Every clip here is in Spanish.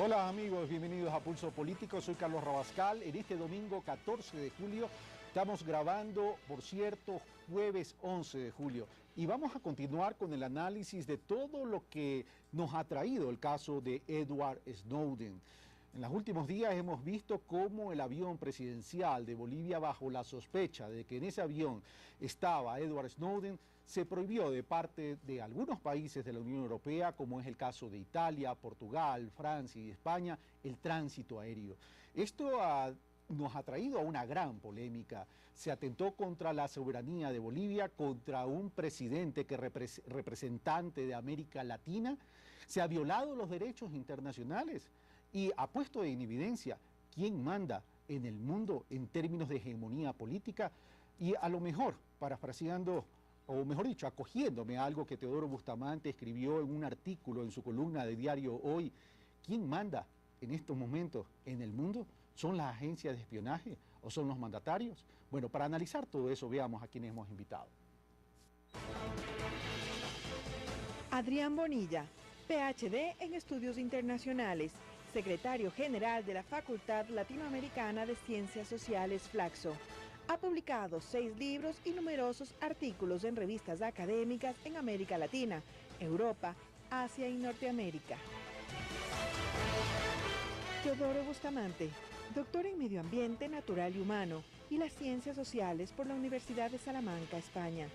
Hola amigos, bienvenidos a Pulso Político, soy Carlos Rabascal. En este domingo 14 de julio estamos grabando, por cierto, jueves 11 de julio. Y vamos a continuar con el análisis de todo lo que nos ha traído el caso de Edward Snowden. En los últimos días hemos visto cómo el avión presidencial de Bolivia, bajo la sospecha de que en ese avión estaba Edward Snowden, se prohibió de parte de algunos países de la Unión Europea, como es el caso de Italia, Portugal, Francia y España, el tránsito aéreo. Esto nos ha traído a una gran polémica. Se atentó contra la soberanía de Bolivia, contra un presidente que representante de América Latina. Se ha violado los derechos internacionales y ha puesto en evidencia quién manda en el mundo en términos de hegemonía política. Y a lo mejor, parafraseando, o mejor dicho, acogiéndome a algo que Teodoro Bustamante escribió en un artículo en su columna de Diario Hoy, ¿quién manda en estos momentos en el mundo? ¿Son las agencias de espionaje o son los mandatarios? Bueno, para analizar todo eso, veamos a quienes hemos invitado. Adrián Bonilla, PhD en Estudios Internacionales, secretario general de la Facultad Latinoamericana de Ciencias Sociales Flaxo. Ha publicado 6 libros y numerosos artículos en revistas académicas en América Latina, Europa, Asia y Norteamérica. Teodoro Bustamante, doctor en Medio Ambiente Natural y Humano y las Ciencias Sociales por la Universidad de Salamanca, España.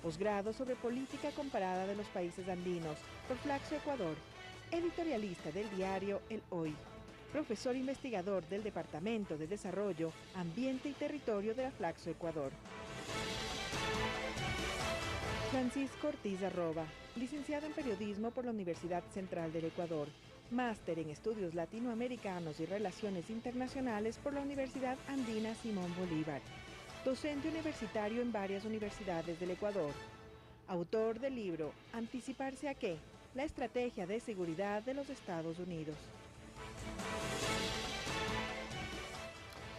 Posgrado sobre Política Comparada de los Países Andinos por Flaxo Ecuador. Editorialista del diario El Hoy. Profesor investigador del Departamento de Desarrollo, Ambiente y Territorio de la Flaxo Ecuador. Francisco Ortiz Arroba, licenciado en Periodismo por la Universidad Central del Ecuador. Máster en Estudios Latinoamericanos y Relaciones Internacionales por la Universidad Andina Simón Bolívar. Docente universitario en varias universidades del Ecuador. Autor del libro ¿Anticiparse a qué? La estrategia de seguridad de los Estados Unidos.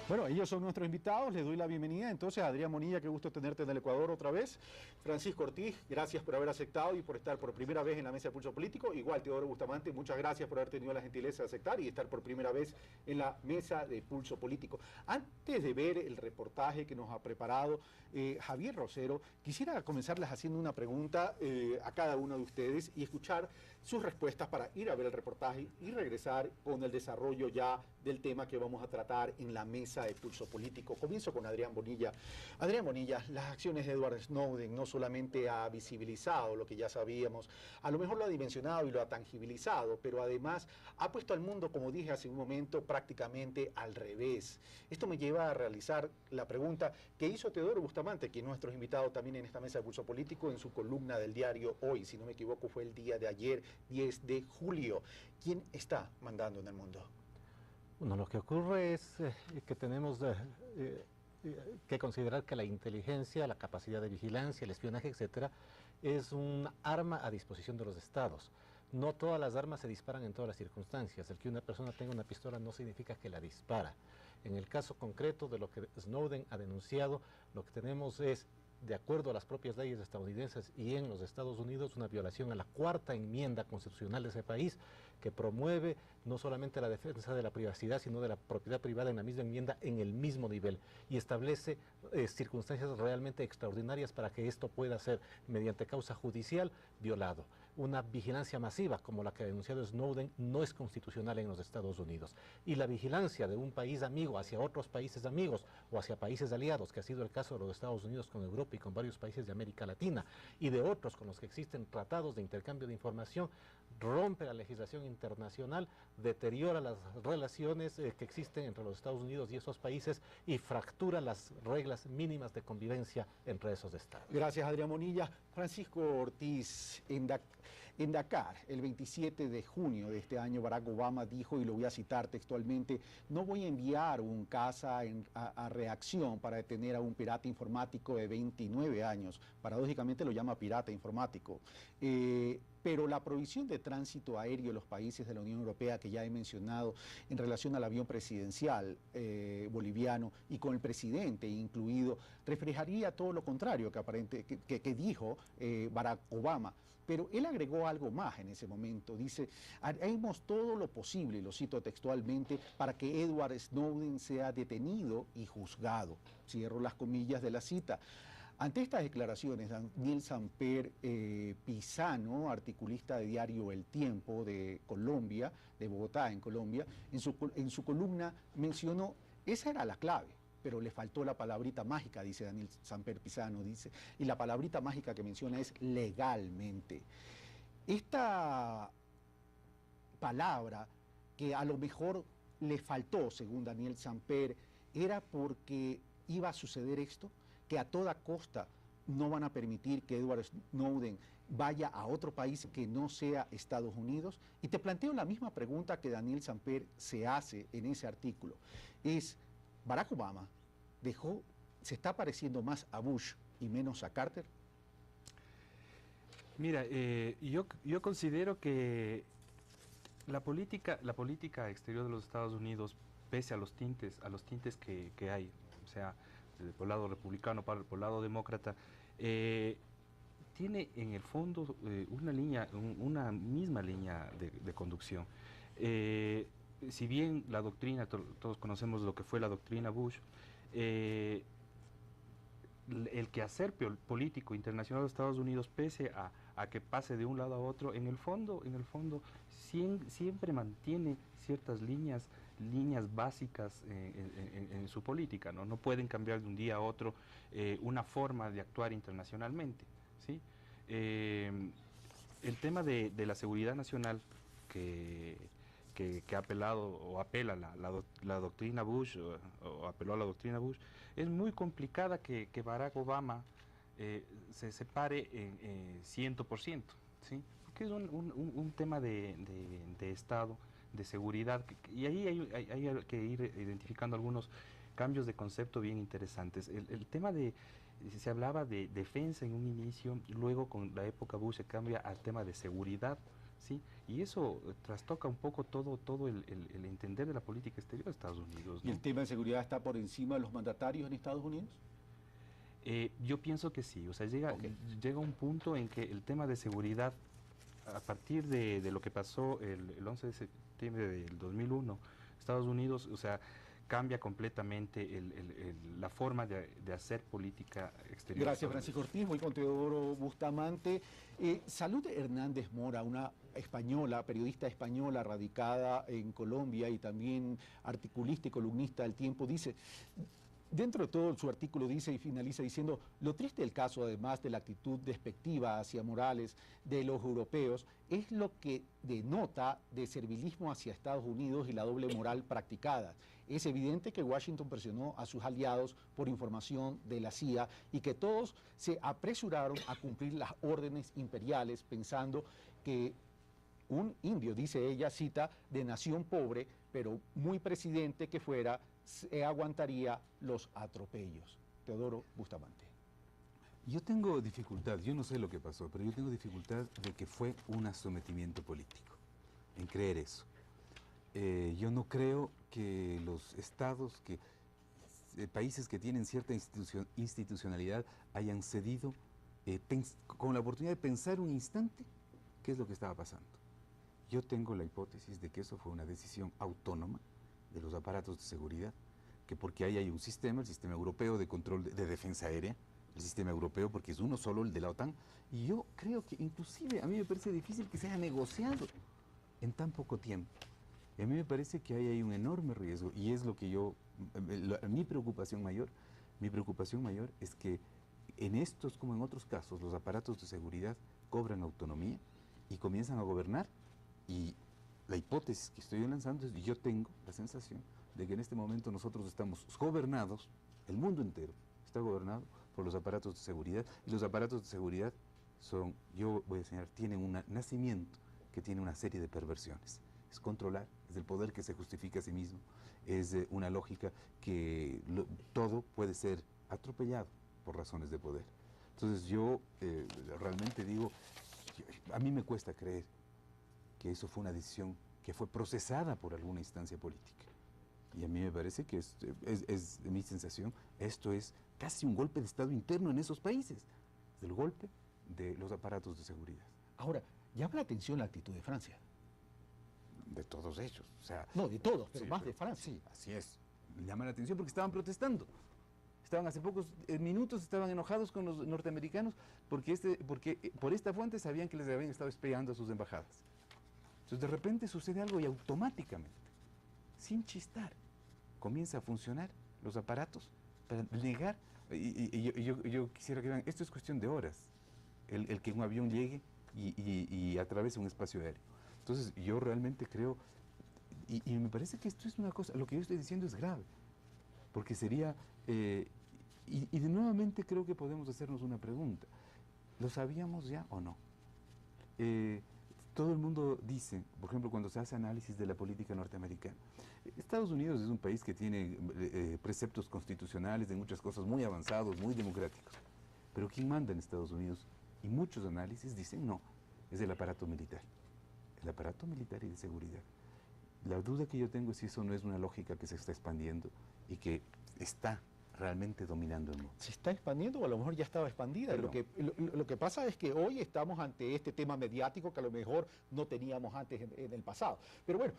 Bueno, ellos son nuestros invitados, les doy la bienvenida. Entonces, Adrián Bonilla, qué gusto tenerte en el Ecuador otra vez. Francisco Ortiz, gracias por haber aceptado y por estar por primera vez en la mesa de Pulso Político. Igual, Teodoro Bustamante, muchas gracias por haber tenido la gentileza de aceptar y estar por primera vez en la mesa de Pulso Político. Antes de ver el reportaje que nos ha preparado Javier Rosero, quisiera comenzarles haciendo una pregunta a cada uno de ustedes y escuchar sus respuestas para ir a ver el reportaje y regresar con el desarrollo ya del tema que vamos a tratar en la mesa de Pulso Político. Comienzo con Adrián Bonilla. Adrián Bonilla, las acciones de Edward Snowden no solamente ha visibilizado lo que ya sabíamos, a lo mejor lo ha dimensionado y lo ha tangibilizado, pero además ha puesto al mundo, como dije hace un momento, prácticamente al revés. Esto me lleva a realizar la pregunta que hizo Teodoro Bustamante, que es nuestro invitado también en esta mesa de Pulso Político, en su columna del diario Hoy, si no me equivoco fue el día de ayer, 10 de julio. ¿Quién está mandando en el mundo? Bueno, lo que ocurre es que tenemos que considerar que la inteligencia, la capacidad de vigilancia, el espionaje, etcétera, es un arma a disposición de los estados. No todas las armas se disparan en todas las circunstancias. El que una persona tenga una pistola no significa que la dispara. En el caso concreto de lo que Snowden ha denunciado, lo que tenemos es, de acuerdo a las propias leyes estadounidenses y en los Estados Unidos, una violación a la 4ª enmienda constitucional de ese país, que promueve no solamente la defensa de la privacidad, sino de la propiedad privada en la misma enmienda en el mismo nivel, y establece circunstancias realmente extraordinarias para que esto pueda ser, mediante causa judicial, violado. Una vigilancia masiva, como la que ha denunciado Snowden, no es constitucional en los Estados Unidos. Y la vigilancia de un país amigo hacia otros países amigos o hacia países aliados, que ha sido el caso de los Estados Unidos con Europa y con varios países de América Latina, y de otros con los que existen tratados de intercambio de información, rompe la legislación internacional, deteriora las relaciones que existen entre los Estados Unidos y esos países y fractura las reglas mínimas de convivencia entre esos estados. Gracias, Adrián Bonilla. Francisco Ortiz, en Dakar, el 27 de junio de este año, Barack Obama dijo, y lo voy a citar textualmente, no voy a enviar un caza a reacción para detener a un pirata informático de 29 años. Paradójicamente lo llama pirata informático. pero la provisión de tránsito aéreo en los países de la Unión Europea, que ya he mencionado, en relación al avión presidencial boliviano y con el presidente incluido, reflejaría todo lo contrario que dijo Barack Obama. Pero él agregó algo más en ese momento. Dice, haremos todo lo posible, lo cito textualmente, para que Edward Snowden sea detenido y juzgado. Cierro las comillas de la cita. Ante estas declaraciones, Daniel Samper Pisano, articulista de diario El Tiempo de Colombia, de Bogotá, en Colombia, en su columna mencionó, esa era la clave, pero le faltó la palabrita mágica, dice Daniel Samper Pisano, dice, y la palabrita mágica que menciona es legalmente. Esta palabra que a lo mejor le faltó, según Daniel Samper, era porque iba a suceder esto, que a toda costa no van a permitir que Edward Snowden vaya a otro país que no sea Estados Unidos. Y te planteo la misma pregunta que Daniel Samper se hace en ese artículo. Es, Barack Obama se está pareciendo más a Bush y menos a Carter. Mira, yo considero que la política exterior de los Estados Unidos, pese a los tintes que hay, o sea, por el lado republicano, por el lado demócrata, tiene en el fondo una misma línea de conducción. Si bien la doctrina, todos conocemos lo que fue la doctrina Bush, el quehacer político internacional de los Estados Unidos, pese a que pase de un lado a otro, en el fondo siempre mantiene ciertas líneas básicas en su política, ¿no? No pueden cambiar de un día a otro una forma de actuar internacionalmente, ¿sí? El tema de la seguridad nacional que ha apelado o apela la doctrina Bush o apeló a la doctrina Bush, es muy complicada que Barack Obama se separe en 100%, ¿sí? Porque es un tema de Estado, de seguridad, y ahí hay que ir identificando algunos cambios de concepto bien interesantes. El tema se hablaba de defensa en un inicio, luego con la época Bush se cambia al tema de seguridad, ¿sí? Y eso trastoca un poco todo el entender de la política exterior de Estados Unidos, ¿no? ¿Y el tema de seguridad está por encima de los mandatarios en Estados Unidos? Yo pienso que sí, o sea, llega un punto en que el tema de seguridad, a partir de lo que pasó el 11 de septiembre del 2001, Estados Unidos, o sea, cambia completamente la forma de hacer política exterior. Gracias, Francisco Ortiz. Voy con Teodoro Bustamante. Salud Hernández Mora, una española, periodista española radicada en Colombia y también articulista y columnista del Tiempo, dice, dentro de todo su artículo dice y finaliza diciendo, lo triste del caso, además de la actitud despectiva hacia Morales de los europeos, es lo que denota de servilismo hacia Estados Unidos y la doble moral practicada. Es evidente que Washington presionó a sus aliados por información de la CIA y que todos se apresuraron a cumplir las órdenes imperiales pensando que un indio, dice ella, cita, de nación pobre, pero muy presidente que fuera, se aguantaría los atropellos. Teodoro Bustamante. Yo tengo dificultad, yo no sé lo que pasó, pero yo tengo dificultad de que fue un sometimiento político, en creer eso. Yo no creo que los estados, países que tienen cierta institucionalidad hayan cedido con la oportunidad de pensar un instante qué es lo que estaba pasando. Yo tengo la hipótesis de que eso fue una decisión autónoma de los aparatos de seguridad, que porque ahí hay un sistema, el sistema europeo de control de defensa aérea, el sistema europeo, porque es uno solo, el de la OTAN, y yo creo que inclusive a mí me parece difícil que se haya negociado en tan poco tiempo. Y a mí me parece que ahí hay un enorme riesgo, y es lo que mi preocupación mayor es que en estos, como en otros casos, los aparatos de seguridad cobran autonomía y comienzan a gobernar, y la hipótesis que estoy lanzando es, yo tengo la sensación de que en este momento nosotros estamos gobernados, el mundo entero está gobernado por los aparatos de seguridad, y los aparatos de seguridad yo voy a enseñar, tienen un nacimiento que tiene una serie de perversiones. Es controlar, es el poder que se justifica a sí mismo, es una lógica que todo puede ser atropellado por razones de poder. Entonces yo realmente digo, a mí me cuesta creer que eso fue una decisión que fue procesada por alguna instancia política. Y a mí me parece que es mi sensación, esto es casi un golpe de Estado interno en esos países, el golpe de los aparatos de seguridad. Ahora, llama la atención la actitud de Francia. De todos ellos, o sea... No, de todos, pero sí, más de Francia. Sí, así es. Llama la atención porque estaban protestando. Estaban hace pocos minutos, estaban enojados con los norteamericanos porque por esta fuente sabían que les habían estado espiando a sus embajadas. Entonces de repente sucede algo y automáticamente, sin chistar, comienza a funcionar los aparatos para negar. Yo quisiera que vean, esto es cuestión de horas, el que un avión llegue y atravese un espacio aéreo. Entonces yo realmente creo, y me parece que esto es una cosa, lo que yo estoy diciendo es grave, porque sería, y de nuevamente creo que podemos hacernos una pregunta, ¿lo sabíamos ya o no? Todo el mundo dice, por ejemplo, cuando se hace análisis de la política norteamericana, Estados Unidos es un país que tiene preceptos constitucionales de muchas cosas muy avanzados, muy democráticos, pero ¿quién manda en Estados Unidos? Y muchos análisis dicen no, es el aparato militar y de seguridad. La duda que yo tengo es si eso no es una lógica que se está expandiendo y que está realmente dominando el mundo. ¿Se está expandiendo o a lo mejor ya estaba expandida? Lo que pasa es que hoy estamos ante este tema mediático que a lo mejor no teníamos antes en el pasado. Pero bueno,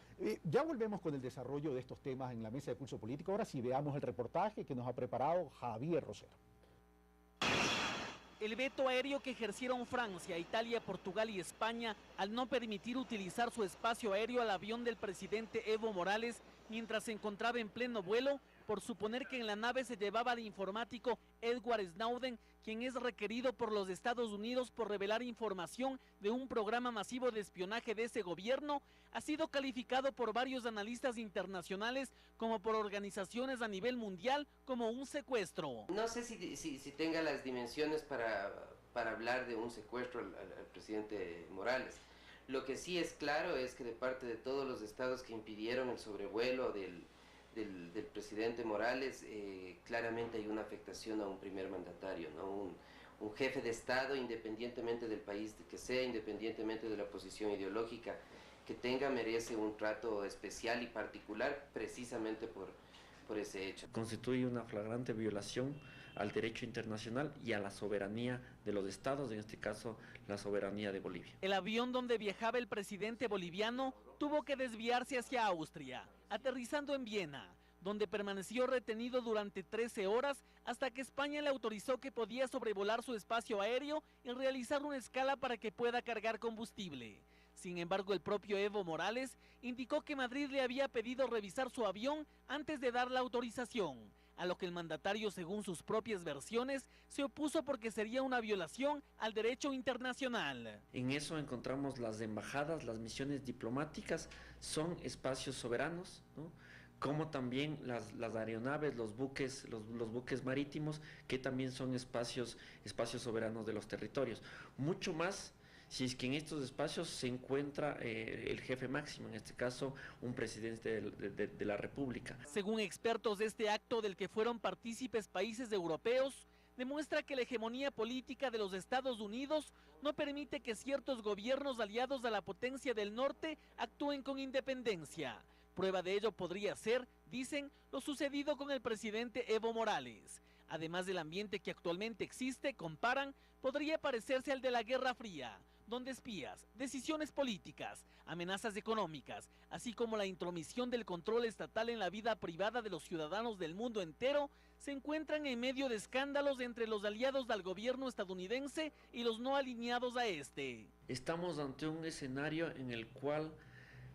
ya volvemos con el desarrollo de estos temas en la mesa de Pulso Político. Ahora sí veamos el reportaje que nos ha preparado Javier Rosero. El veto aéreo que ejercieron Francia, Italia, Portugal y España al no permitir utilizar su espacio aéreo al avión del presidente Evo Morales mientras se encontraba en pleno vuelo por suponer que en la nave se llevaba al informático Edward Snowden, quien es requerido por los Estados Unidos por revelar información de un programa masivo de espionaje de ese gobierno, ha sido calificado por varios analistas internacionales como por organizaciones a nivel mundial como un secuestro. No sé si tenga las dimensiones para hablar de un secuestro al presidente Morales. Lo que sí es claro es que de parte de todos los estados que impidieron el sobrevuelo del presidente Morales, claramente hay una afectación a un primer mandatario, ¿no? Un jefe de Estado, independientemente del país que sea, independientemente de la posición ideológica que tenga, merece un trato especial y particular precisamente por ese hecho. Constituye una flagrante violación al derecho internacional y a la soberanía de los estados, en este caso la soberanía de Bolivia. El avión donde viajaba el presidente boliviano tuvo que desviarse hacia Austria, aterrizando en Viena, donde permaneció retenido durante 13 horas hasta que España le autorizó que podía sobrevolar su espacio aéreo y realizar una escala para que pueda cargar combustible. Sin embargo, el propio Evo Morales indicó que Madrid le había pedido revisar su avión antes de dar la autorización, a lo que el mandatario, según sus propias versiones, se opuso porque sería una violación al derecho internacional. En eso encontramos las embajadas, las misiones diplomáticas, son espacios soberanos, ¿no? Como también las aeronaves, los buques marítimos, que también son espacios soberanos de los territorios. Mucho más si es que en estos espacios se encuentra el jefe máximo, en este caso un presidente de la República. Según expertos, este acto del que fueron partícipes países europeos demuestra que la hegemonía política de los Estados Unidos no permite que ciertos gobiernos aliados a la potencia del norte actúen con independencia. Prueba de ello podría ser, dicen, lo sucedido con el presidente Evo Morales. Además del ambiente que actualmente existe, comparan, podría parecerse al de la Guerra Fría, donde espías, decisiones políticas, amenazas económicas, así como la intromisión del control estatal en la vida privada de los ciudadanos del mundo entero, se encuentran en medio de escándalos entre los aliados del gobierno estadounidense y los no alineados a este. Estamos ante un escenario en el cual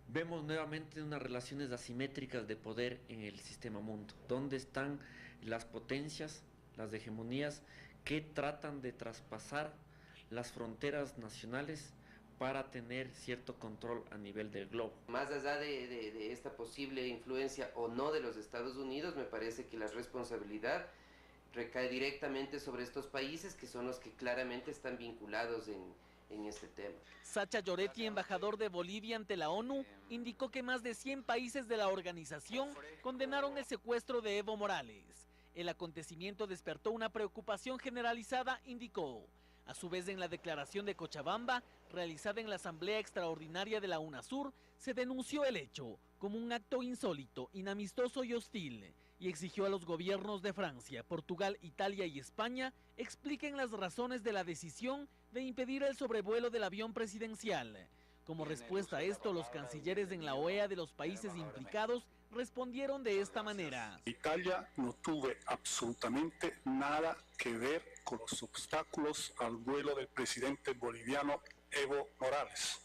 vemos nuevamente unas relaciones asimétricas de poder en el sistema mundo, donde están las potencias, las hegemonías que tratan de traspasar las fronteras nacionales para tener cierto control a nivel del globo. Más allá de esta posible influencia o no de los Estados Unidos, me parece que la responsabilidad recae directamente sobre estos países que son los que claramente están vinculados en este tema. Sacha Lloretti, embajador de Bolivia ante la ONU, indicó que más de 100 países de la organización condenaron el secuestro de Evo Morales. El acontecimiento despertó una preocupación generalizada, indicó. A su vez, en la declaración de Cochabamba, realizada en la Asamblea Extraordinaria de la UNASUR, se denunció el hecho como un acto insólito, inamistoso y hostil, y exigió a los gobiernos de Francia, Portugal, Italia y España expliquen las razones de la decisión de impedir el sobrevuelo del avión presidencial. Como respuesta a esto, los cancilleres en la OEA de los países implicados respondieron de esta manera. Italia no tuvo absolutamente nada que ver con los obstáculos al vuelo del presidente boliviano Evo Morales,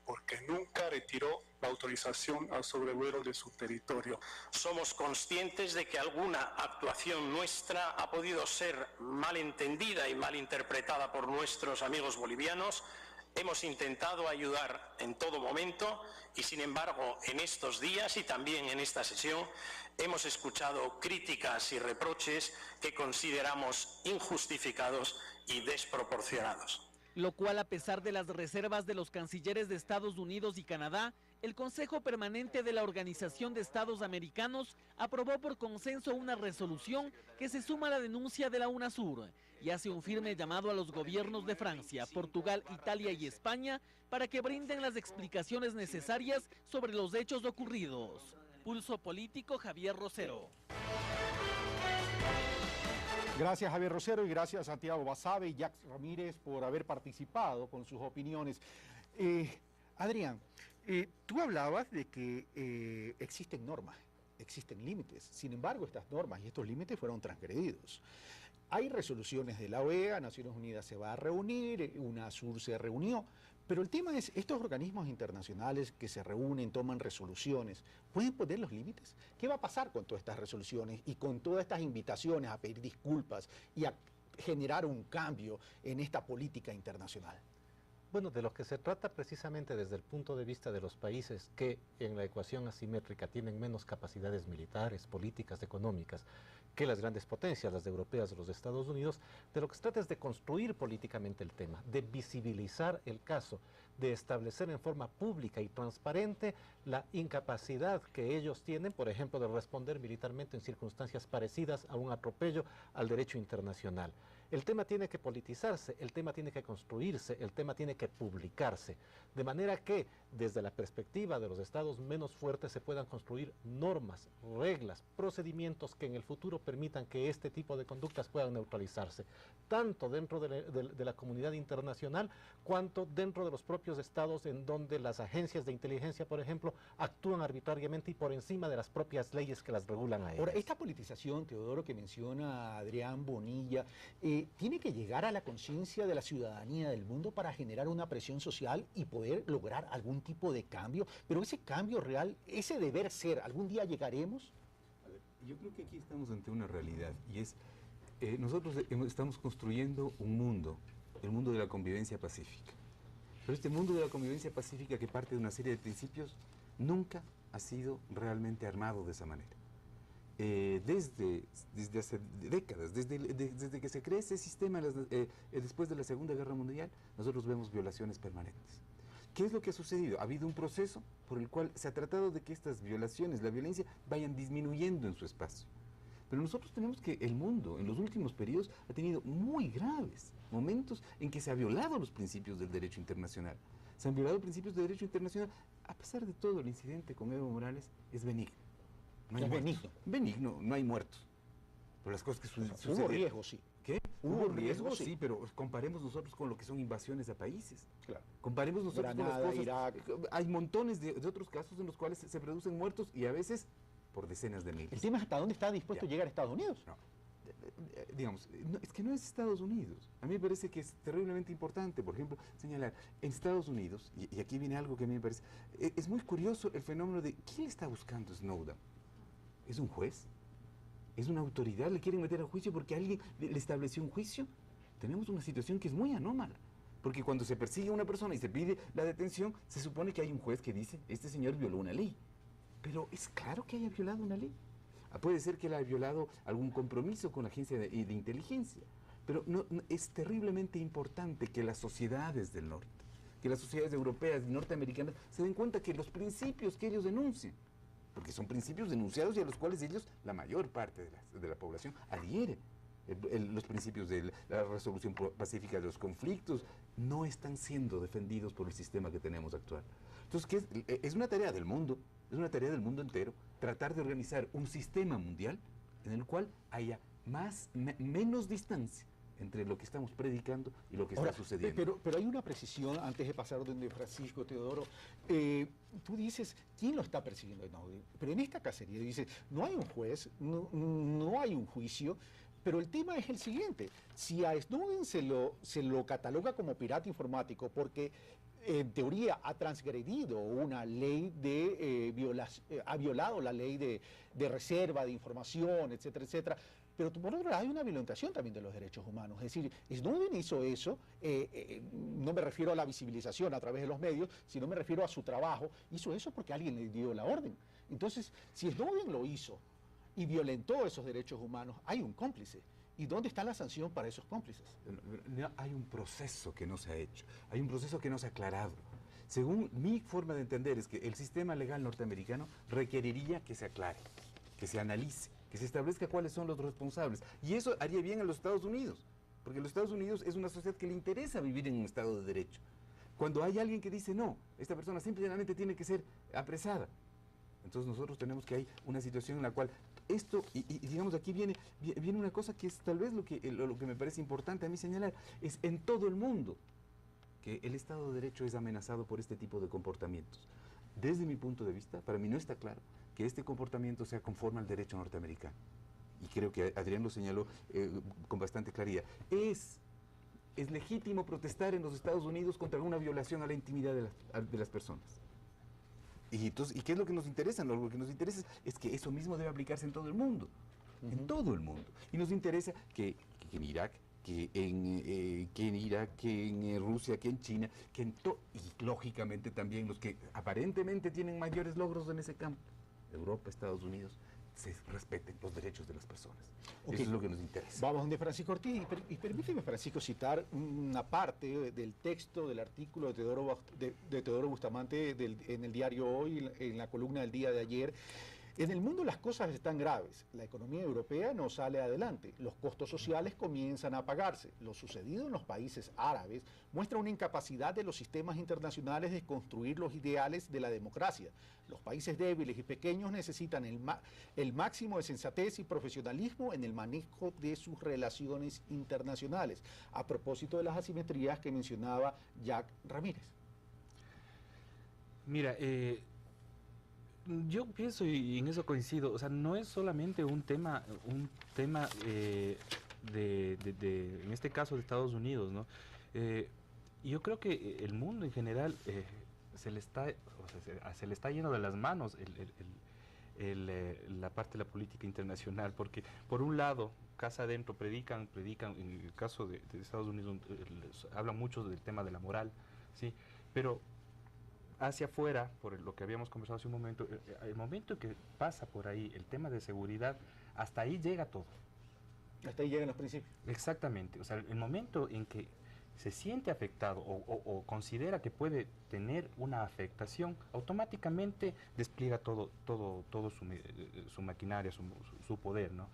porque nunca retiró la autorización al sobrevuelo de su territorio. Somos conscientes de que alguna actuación nuestra ha podido ser malentendida y malinterpretada por nuestros amigos bolivianos. Hemos intentado ayudar en todo momento y, sin embargo, en estos días y también en esta sesión hemos escuchado críticas y reproches que consideramos injustificados y desproporcionados. Lo cual, a pesar de las reservas de los cancilleres de Estados Unidos y Canadá, el Consejo Permanente de la Organización de Estados Americanos aprobó por consenso una resolución que se suma a la denuncia de la UNASUR y hace un firme llamado a los gobiernos de Francia, Portugal, Italia y España para que brinden las explicaciones necesarias sobre los hechos ocurridos. Pulso Político, Javier Rosero. Gracias, Javier Rosero, y gracias a Santiago Basabe y Jacques Ramírez por haber participado con sus opiniones. Adrián, tú hablabas de que existen normas, existen límites. Sin embargo, estas normas y estos límites fueron transgredidos. Hay resoluciones de la OEA, Naciones Unidas se va a reunir, UNASUR se reunió, pero el tema es, estos organismos internacionales que se reúnen, toman resoluciones, ¿pueden poner los límites? ¿Qué va a pasar con todas estas resoluciones y con todas estas invitaciones a pedir disculpas y a generar un cambio en esta política internacional? Bueno, de lo que se trata precisamente desde el punto de vista de los países que en la ecuación asimétrica tienen menos capacidades militares, políticas, económicas, que las grandes potencias, las europeas o los Estados Unidos, de lo que se trata es de construir políticamente el tema, de visibilizar el caso, de establecer en forma pública y transparente la incapacidad que ellos tienen, por ejemplo, de responder militarmente en circunstancias parecidas a un atropello al derecho internacional. El tema tiene que politizarse, el tema tiene que construirse, el tema tiene que publicarse, de manera que desde la perspectiva de los estados menos fuertes se puedan construir normas, reglas, procedimientos que en el futuro permitan que este tipo de conductas puedan neutralizarse, tanto dentro de la comunidad internacional, cuanto dentro de los propios estados en donde las agencias de inteligencia, por ejemplo, actúan arbitrariamente y por encima de las propias leyes que las regulan a ellas. Ahora, esta politización, Teodoro, que menciona Adrián Bonilla, tiene que llegar a la conciencia de la ciudadanía del mundo para generar una presión social y poder lograr algún tipo de cambio, pero ese cambio real, ese deber ser, ¿algún día llegaremos? A ver, yo creo que aquí estamos ante una realidad y es, nosotros estamos construyendo un mundo, el mundo de la convivencia pacífica, pero este mundo de la convivencia pacífica que parte de una serie de principios nunca ha sido realmente armado de esa manera. Desde hace décadas, desde que se crea ese sistema después de la Segunda Guerra Mundial, nosotros vemos violaciones permanentes. ¿Qué es lo que ha sucedido? Ha habido un proceso por el cual se ha tratado de que estas violaciones, la violencia, vayan disminuyendo en su espacio. Pero nosotros tenemos que el mundo, en los últimos periodos, ha tenido muy graves momentos en que se ha violado los principios del derecho internacional. Se han violado principios del derecho internacional. A pesar de todo, el incidente con Evo Morales es benigno. No hay muertos. Benigno, no hay muertos. Pero las cosas que suceden... Hubo riesgo, sí. ¿Qué? Hubo riesgo, sí, pero comparemos nosotros con lo que son invasiones a países. Claro. Comparemos nosotros Granada, con las cosas... Irak. Hay montones de otros casos en los cuales se producen muertos y a veces por decenas de miles. El tema es hasta dónde está dispuesto a llegar a Estados Unidos. No. Digamos, es que no es Estados Unidos. A mí me parece que es terriblemente importante, por ejemplo, señalar, en Estados Unidos, y aquí viene algo que a mí me parece, es muy curioso el fenómeno de ¿quién le está buscando Snowden? ¿Es un juez? ¿Es una autoridad? ¿Le quieren meter a juicio porque alguien le estableció un juicio? Tenemos una situación que es muy anómala, porque cuando se persigue a una persona y se pide la detención, se supone que hay un juez que dice, este señor violó una ley. Pero es claro que haya violado una ley. Puede ser que él haya violado algún compromiso con la agencia de inteligencia, pero es terriblemente importante que las sociedades del norte, que las sociedades europeas y norteamericanas se den cuenta que los principios que ellos denuncian, porque son principios denunciados y a los cuales ellos, la mayor parte de la población, adhiere. los principios de la resolución pacífica de los conflictos, no están siendo defendidos por el sistema que tenemos actual. Entonces, es una tarea del mundo, es una tarea del mundo entero, tratar de organizar un sistema mundial en el cual haya menos distancia entre lo que estamos predicando y lo que está sucediendo. Pero hay una precisión antes de pasar donde Francisco Teodoro. Tú dices, ¿quién lo está persiguiendo a Snowden? Pero en esta cacería dices, no hay un juez, no hay un juicio, pero el tema es el siguiente. Si a Snowden se lo cataloga como pirata informático porque en teoría ha transgredido una ley ha violado la ley de reserva de información, etcétera, etcétera. Pero por otro lado hay una violentación también de los derechos humanos. Es decir, Snowden hizo eso, no me refiero a la visibilización a través de los medios, sino me refiero a su trabajo. Hizo eso porque alguien le dio la orden. Entonces, si Snowden lo hizo y violentó esos derechos humanos, hay un cómplice. ¿Y dónde está la sanción para esos cómplices? No, hay un proceso que no se ha hecho, hay un proceso que no se ha aclarado. Según mi forma de entender, es que el sistema legal norteamericano requeriría que se aclare, que se analice, que se establezca cuáles son los responsables. Y eso haría bien a los Estados Unidos, porque los Estados Unidos es una sociedad que le interesa vivir en un Estado de Derecho. Cuando hay alguien que dice, no, esta persona simplemente tiene que ser apresada, entonces nosotros tenemos que hay una situación en la cual esto, y digamos aquí viene una cosa que es tal vez lo que me parece importante a mí señalar, es en todo el mundo que el Estado de Derecho es amenazado por este tipo de comportamientos. Desde mi punto de vista, para mí no está claro que este comportamiento sea conforme al derecho norteamericano. Y creo que Adrián lo señaló con bastante claridad. Es legítimo protestar en los Estados Unidos contra alguna violación a la intimidad de las personas. ¿Y qué es lo que nos interesa? Lo que nos interesa es que eso mismo debe aplicarse en todo el mundo. En todo el mundo. Y nos interesa que en Irak, que en Irak, que en Rusia, que en China, y lógicamente también los que aparentemente tienen mayores logros en ese campo, Europa, Estados Unidos, se respeten los derechos de las personas. Eso es lo que nos interesa. Vamos donde Francisco Ortiz, y permíteme, Francisco, citar una parte del texto del artículo de Teodoro Bustamante en el diario Hoy, en la columna del día de ayer. En el mundo las cosas están graves. La economía europea no sale adelante. Los costos sociales comienzan a pagarse. Lo sucedido en los países árabes muestra una incapacidad de los sistemas internacionales de construir los ideales de la democracia. Los países débiles y pequeños necesitan el máximo de sensatez y profesionalismo en el manejo de sus relaciones internacionales. A propósito de las asimetrías que mencionaba Jack Ramírez. Mira, yo pienso y en eso coincido, o sea, no es solamente un tema en este caso de Estados Unidos, ¿no? Yo creo que el mundo en general se le está yendo de las manos la parte de la política internacional, porque por un lado, casa adentro predican, en el caso de Estados Unidos hablan mucho del tema de la moral, ¿sí? Pero hacia afuera, por lo que habíamos conversado hace un momento, el momento que pasa por ahí el tema de seguridad, hasta ahí llega todo. Hasta ahí llegan los principios. Exactamente, o sea, el momento en que se siente afectado o considera que puede tener una afectación, automáticamente despliega todo su maquinaria, su poder, ¿no?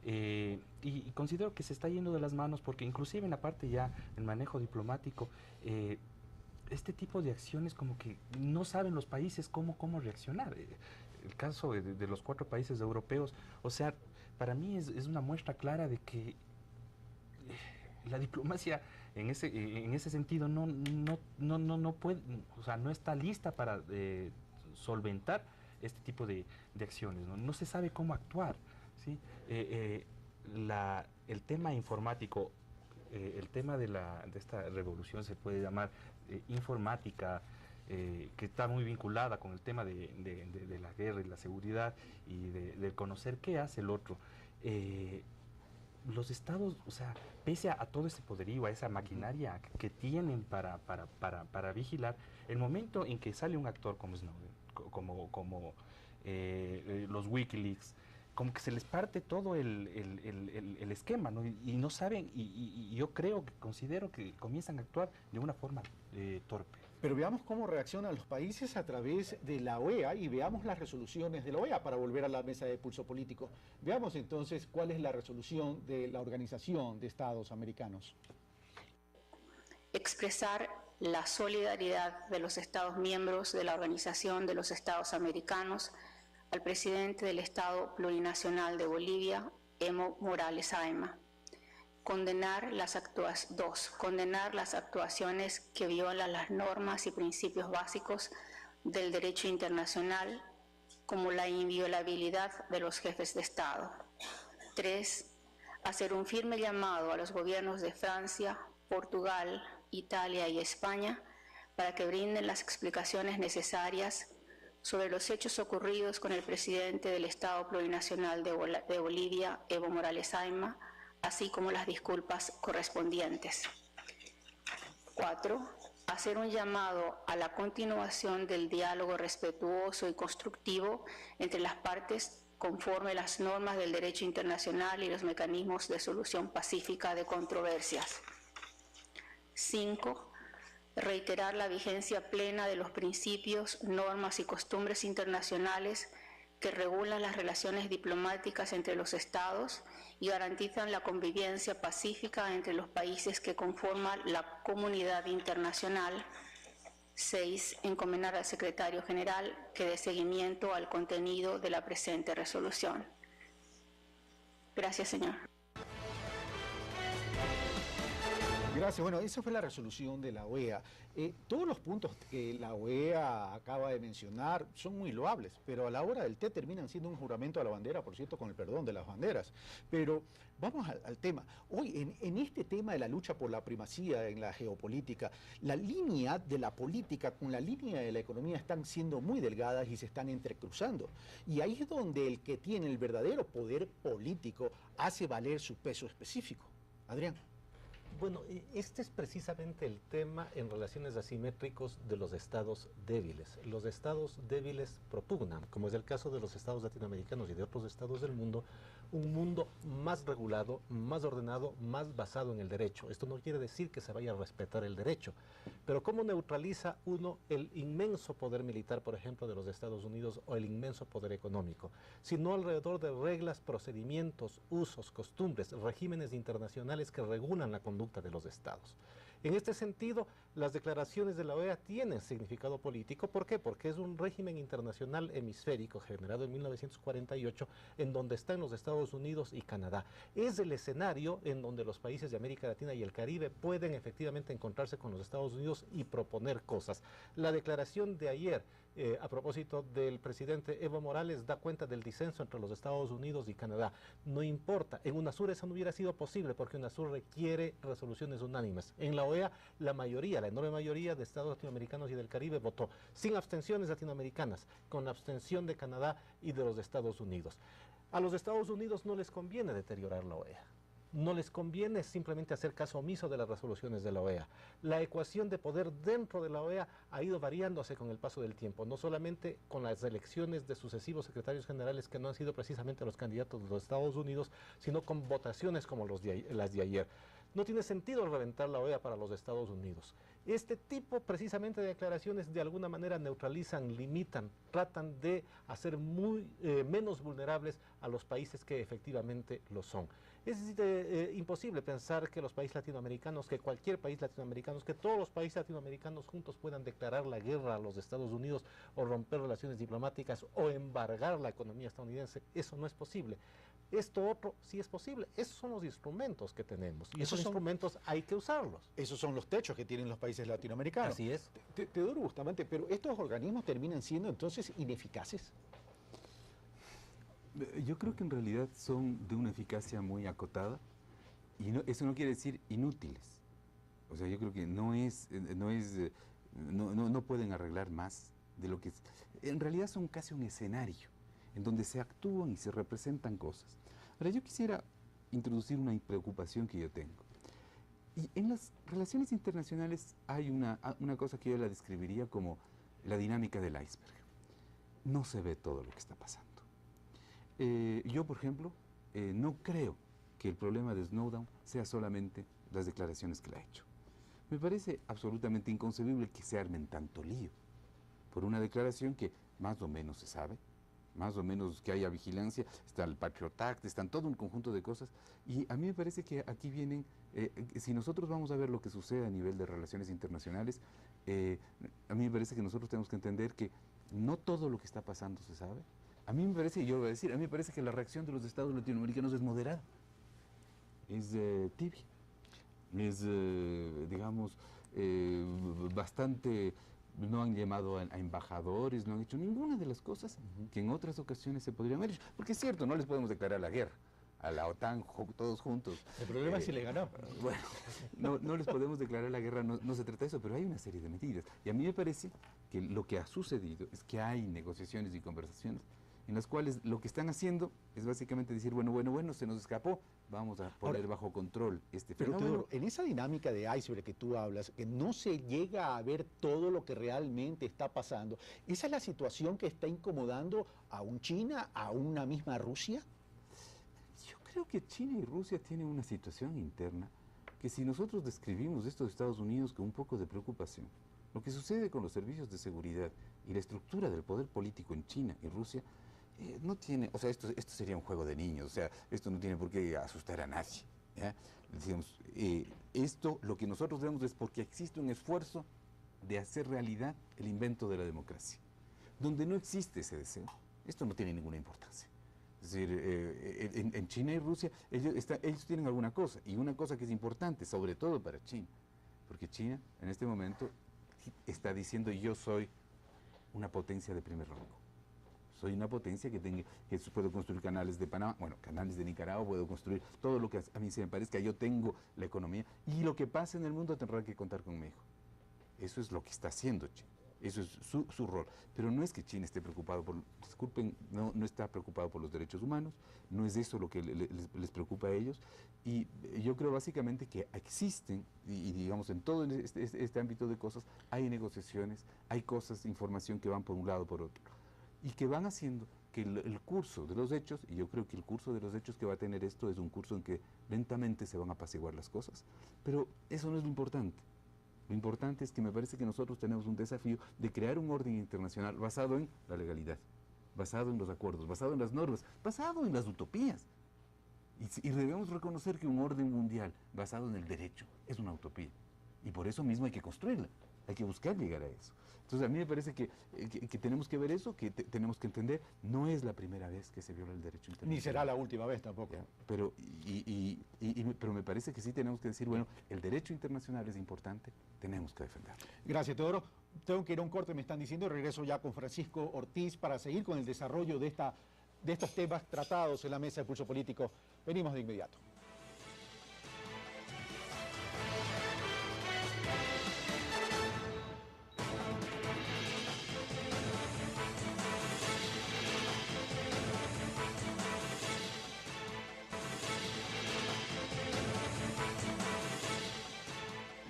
Y considero que se está yendo de las manos porque inclusive en la parte ya del manejo diplomático, este tipo de acciones como que no saben los países cómo reaccionar. El caso de los 4 países europeos, o sea, para mí es una muestra clara de que la diplomacia en ese sentido no puede, o sea, no está lista para solventar este tipo de acciones, ¿no? No se sabe cómo actuar, ¿sí? El tema informático, el tema de esta revolución se puede llamar informática, que está muy vinculada con el tema de la guerra y la seguridad y de conocer qué hace el otro. Los estados, o sea, pese a todo ese poderío, a esa maquinaria que tienen para vigilar, el momento en que sale un actor como Snowden, como los Wikileaks, como que se les parte todo el esquema, ¿no? Y no saben, y yo considero que comienzan a actuar de una forma torpe. Pero veamos cómo reaccionan los países a través de la OEA y veamos las resoluciones de la OEA para volver a la mesa de pulso político. Veamos entonces cuál es la resolución de la Organización de Estados Americanos. Expresar la solidaridad de los Estados miembros de la Organización de los Estados Americanos al presidente del Estado Plurinacional de Bolivia, Evo Morales Ayma. Condenar las actuaciones que violan las normas y principios básicos del derecho internacional, como la inviolabilidad de los jefes de Estado. 3. Hacer un firme llamado a los gobiernos de Francia, Portugal, Italia y España para que brinden las explicaciones necesarias sobre los hechos ocurridos con el presidente del Estado Plurinacional de Bolivia, Evo Morales Ayma, así como las disculpas correspondientes. 4. Hacer un llamado a la continuación del diálogo respetuoso y constructivo entre las partes conforme las normas del derecho internacional y los mecanismos de solución pacífica de controversias. 5. Reiterar la vigencia plena de los principios, normas y costumbres internacionales que regulan las relaciones diplomáticas entre los estados y garantizan la convivencia pacífica entre los países que conforman la comunidad internacional. 6. Encomendar al secretario general que dé seguimiento al contenido de la presente resolución. Gracias, señor. Gracias. Bueno, esa fue la resolución de la OEA. Todos los puntos que la OEA acaba de mencionar son muy loables, pero a la hora del té terminan siendo un juramento a la bandera, por cierto, con el perdón de las banderas. Pero vamos al tema. Hoy, en este tema de la lucha por la primacía en la geopolítica, la línea de la política con la línea de la economía están siendo muy delgadas y se están entrecruzando. Y ahí es donde el que tiene el verdadero poder político hace valer su peso específico. Adrián. Bueno, este es precisamente el tema en relaciones asimétricos de los estados débiles. Los estados débiles propugnan, como es el caso de los estados latinoamericanos y de otros estados del mundo, un mundo más regulado, más ordenado, más basado en el derecho. Esto no quiere decir que se vaya a respetar el derecho, pero ¿cómo neutraliza uno el inmenso poder militar, por ejemplo, de los Estados Unidos o el inmenso poder económico? Sino alrededor de reglas, procedimientos, usos, costumbres, regímenes internacionales que regulan la conducta de los estados. En este sentido, las declaraciones de la OEA tienen significado político. ¿Por qué? Porque es un régimen internacional hemisférico generado en 1948 en donde están los Estados Unidos y Canadá. Es el escenario en donde los países de América Latina y el Caribe pueden efectivamente encontrarse con los Estados Unidos y proponer cosas. La declaración de ayer a propósito del presidente Evo Morales da cuenta del disenso entre los Estados Unidos y Canadá. No importa, en UNASUR eso no hubiera sido posible porque UNASUR requiere resoluciones unánimes. En la OEA la mayoría, la enorme mayoría de estados latinoamericanos y del Caribe votó, sin abstenciones latinoamericanas, con abstención de Canadá y de los Estados Unidos. A los Estados Unidos no les conviene deteriorar la OEA. No les conviene simplemente hacer caso omiso de las resoluciones de la OEA. La ecuación de poder dentro de la OEA ha ido variándose con el paso del tiempo, no solamente con las elecciones de sucesivos secretarios generales que no han sido precisamente los candidatos de los Estados Unidos, sino con votaciones como las de ayer. No tiene sentido reventar la OEA para los Estados Unidos. Este tipo precisamente de declaraciones de alguna manera neutralizan, limitan, tratan de hacer menos vulnerables a los países que efectivamente lo son. Es imposible pensar que los países latinoamericanos, que cualquier país latinoamericano, que todos los países latinoamericanos juntos puedan declarar la guerra a los Estados Unidos o romper relaciones diplomáticas o embargar la economía estadounidense. Eso no es posible. Esto otro sí es posible. Esos son los instrumentos que tenemos. Y esos instrumentos hay que usarlos. Esos son los techos que tienen los países latinoamericanos. Así es. Teodoro Bustamante, pero estos organismos terminan siendo entonces ineficaces. Yo creo que en realidad son de una eficacia muy acotada y eso no quiere decir inútiles. O sea, yo creo que no pueden arreglar más de lo que es. En realidad son casi un escenario en donde se actúan y se representan cosas. Ahora, yo quisiera introducir una preocupación que yo tengo. Y en las relaciones internacionales hay una cosa que yo la describiría como la dinámica del iceberg. No se ve todo lo que está pasando. Yo, por ejemplo, no creo que el problema de Snowden sea solamente las declaraciones que le ha hecho. Me parece absolutamente inconcebible que se armen tanto lío por una declaración que más o menos se sabe, más o menos que haya vigilancia, está el Patriot Act, están todo un conjunto de cosas, y a mí me parece que aquí vienen, si nosotros vamos a ver lo que sucede a nivel de relaciones internacionales, a mí me parece que nosotros tenemos que entender que no todo lo que está pasando se sabe. A mí me parece, y yo lo voy a decir, a mí me parece que la reacción de los estados latinoamericanos es moderada, es tibia, es, digamos, bastante... No han llamado a embajadores, no han hecho ninguna de las cosas que en otras ocasiones se podrían haber hecho. Porque es cierto, no les podemos declarar la guerra a la OTAN todos juntos. El problema es si le ganó. Bueno, no les podemos declarar la guerra, no se trata de eso, pero hay una serie de medidas. Y a mí me parece que lo que ha sucedido es que hay negociaciones y conversaciones en las cuales lo que están haciendo es básicamente decir, bueno, se nos escapó, vamos a poner bajo control este fenómeno. Pero Teodoro, en esa dinámica de iceberg que tú hablas, que no se llega a ver todo lo que realmente está pasando, ¿esa es la situación que está incomodando a un China, a una misma Rusia? Yo creo que China y Rusia tienen una situación interna que si nosotros describimos esto de Estados Unidos con un poco de preocupación, lo que sucede con los servicios de seguridad y la estructura del poder político en China y Rusia, no tiene, o sea, esto sería un juego de niños, o sea, esto no tiene por qué asustar a nadie, ¿ya? Decimos, esto lo que nosotros vemos es porque existe un esfuerzo de hacer realidad el invento de la democracia. Donde no existe ese deseo, esto no tiene ninguna importancia. Es decir, en China y Rusia, ellos tienen alguna cosa, y una cosa que es importante, sobre todo para China, porque China en este momento está diciendo yo soy una potencia de primer rango. Soy una potencia que puedo construir canales de Panamá, bueno, canales de Nicaragua, puedo construir todo lo que a mí se me parezca, yo tengo la economía, y lo que pase en el mundo tendrá que contar conmigo. Eso es lo que está haciendo China, eso es su rol. Pero no es que China esté preocupado disculpen, no está preocupado por los derechos humanos, no es eso lo que les preocupa a ellos, y yo creo básicamente que existen, y digamos en todo este ámbito de cosas, hay negociaciones, hay cosas, información que van por un lado o por otro, y que van haciendo que el curso de los hechos, y yo creo que el curso de los hechos que va a tener esto es un curso en que lentamente se van a apaciguar las cosas, pero eso no es lo importante. Lo importante es que me parece que nosotros tenemos un desafío de crear un orden internacional basado en la legalidad, basado en los acuerdos, basado en las normas, basado en las utopías. Y debemos reconocer que un orden mundial basado en el derecho es una utopía, y por eso mismo hay que construirla, hay que buscar llegar a eso. Entonces a mí me parece que tenemos que ver eso, que tenemos que entender, no es la primera vez que se viola el derecho internacional. Ni será la última vez tampoco. ¿Ya? Pero me parece que sí tenemos que decir, bueno, el derecho internacional es importante, tenemos que defenderlo. Gracias, Teodoro. Tengo que ir a un corte, me están diciendo, y regreso ya con Francisco Ortiz para seguir con el desarrollo de estos temas tratados en la mesa de Pulso Político. Venimos de inmediato.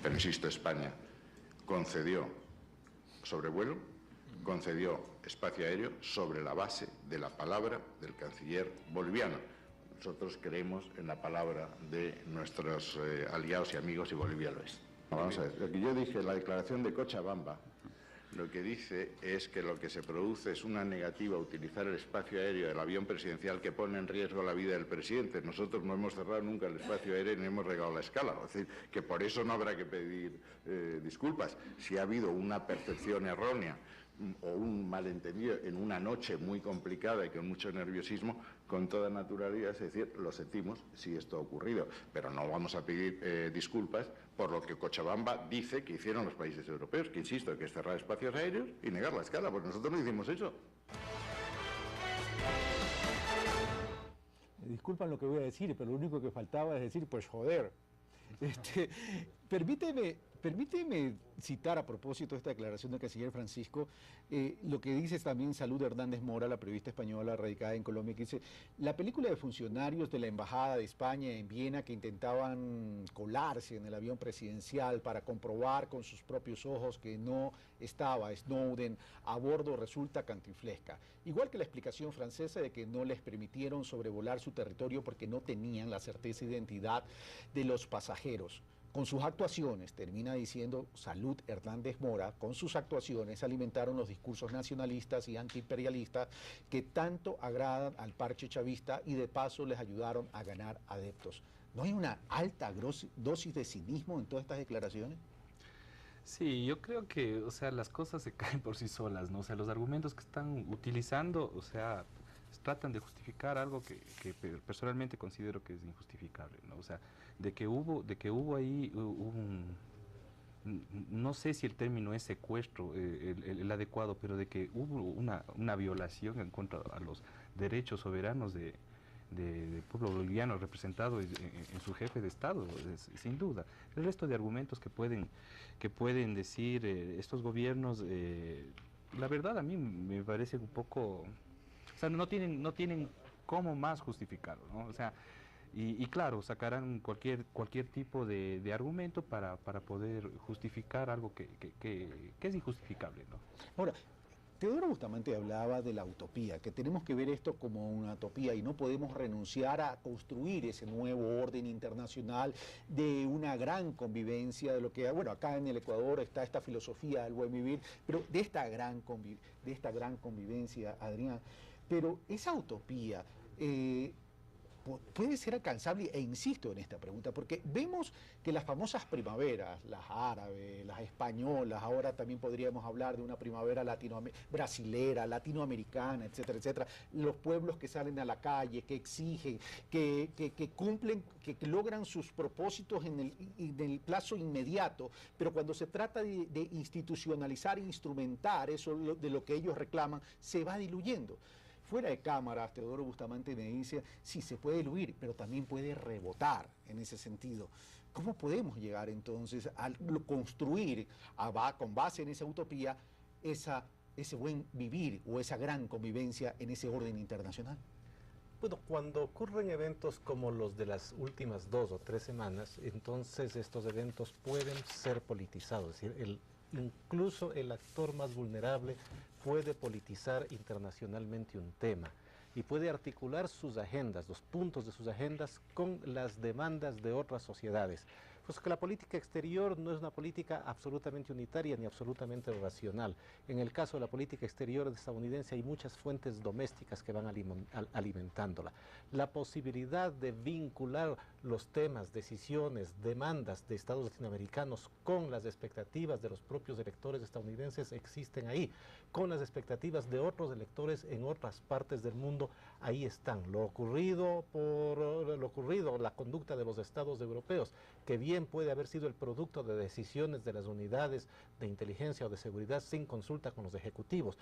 Pero insisto, España concedió sobrevuelo, concedió espacio aéreo sobre la base de la palabra del canciller boliviano. Nosotros creemos en la palabra de nuestros aliados y amigos, y Bolivia lo es. Vamos a ver, lo que yo dije, la declaración de Cochabamba, lo que dice es que lo que se produce es una negativa a utilizar el espacio aéreo del avión presidencial que pone en riesgo la vida del presidente. Nosotros no hemos cerrado nunca el espacio aéreo ni hemos regado la escala. Es decir, que por eso no habrá que pedir disculpas. Si ha habido una percepción errónea o un malentendido en una noche muy complicada y con mucho nerviosismo, con toda naturalidad, es decir, lo sentimos si esto ha ocurrido, pero no vamos a pedir disculpas por lo que Cochabamba dice que hicieron los países europeos, que insisto, que es cerrar espacios aéreos y negar la escala, porque nosotros no hicimos eso. Disculpan lo que voy a decir, pero lo único que faltaba es decir, pues joder. Permíteme citar a propósito de esta declaración del canciller Francisco, lo que dice también Salud Hernández Mora, la periodista española radicada en Colombia, que dice, la película de funcionarios de la Embajada de España en Viena que intentaban colarse en el avión presidencial para comprobar con sus propios ojos que no estaba Snowden a bordo resulta cantinflesca. Igual que la explicación francesa de que no les permitieron sobrevolar su territorio porque no tenían la certeza de identidad de los pasajeros. con sus actuaciones, termina diciendo Salud Hernández Mora, con sus actuaciones alimentaron los discursos nacionalistas y antiimperialistas que tanto agradan al parche chavista y de paso les ayudaron a ganar adeptos. ¿No hay una alta dosis de cinismo en todas estas declaraciones? Sí, yo creo que, o sea, las cosas se caen por sí solas, ¿no? O sea, los argumentos que están utilizando, o sea, tratan de justificar algo que personalmente considero que es injustificable, ¿no? O sea, de que hubo ahí no sé si el término es secuestro el adecuado, pero de que hubo una violación en contra a los derechos soberanos del pueblo boliviano representado en su jefe de Estado, sin duda. El resto de argumentos que pueden decir estos gobiernos, la verdad a mí me parece un poco, o sea, no tienen cómo más justificarlo, ¿no? O sea, y claro, sacarán cualquier tipo de argumento para poder justificar algo que es injustificable, ¿no? Ahora, Teodoro Bustamante hablaba de la utopía, que tenemos que ver esto como una utopía y no podemos renunciar a construir ese nuevo orden internacional de una gran convivencia, de lo que, bueno, acá en el Ecuador está esta filosofía del buen vivir, pero de esta gran convivencia, Adrián. Pero esa utopía puede ser alcanzable, e insisto en esta pregunta, porque vemos que las famosas primaveras, las árabes, las españolas, ahora también podríamos hablar de una primavera brasilera, latinoamericana, etcétera, etcétera, los pueblos que salen a la calle, que exigen, que cumplen, que logran sus propósitos en el plazo inmediato, pero cuando se trata de institucionalizar e instrumentar eso de lo que ellos reclaman, se va diluyendo. Fuera de cámaras, Teodoro Bustamante me dice, sí, se puede diluir, pero también puede rebotar en ese sentido. ¿Cómo podemos llegar entonces a construir, con base en esa utopía, ese buen vivir o esa gran convivencia en ese orden internacional? Bueno, cuando ocurren eventos como los de las últimas 2 o 3 semanas, entonces estos eventos pueden ser politizados, es decir, incluso el actor más vulnerable puede politizar internacionalmente un tema y puede articular sus agendas, los puntos de sus agendas con las demandas de otras sociedades. Pues que la política exterior no es una política absolutamente unitaria ni absolutamente racional. En el caso de la política exterior estadounidense hay muchas fuentes domésticas que van alimentándola. La posibilidad de vincular los temas, decisiones, demandas de estados latinoamericanos con las expectativas de los propios electores estadounidenses existen ahí, con las expectativas de otros electores en otras partes del mundo, ahí están. Lo ocurrido, la conducta de los estados europeos, que bien puede haber sido el producto de decisiones de las unidades de inteligencia o de seguridad sin consulta con los ejecutivos,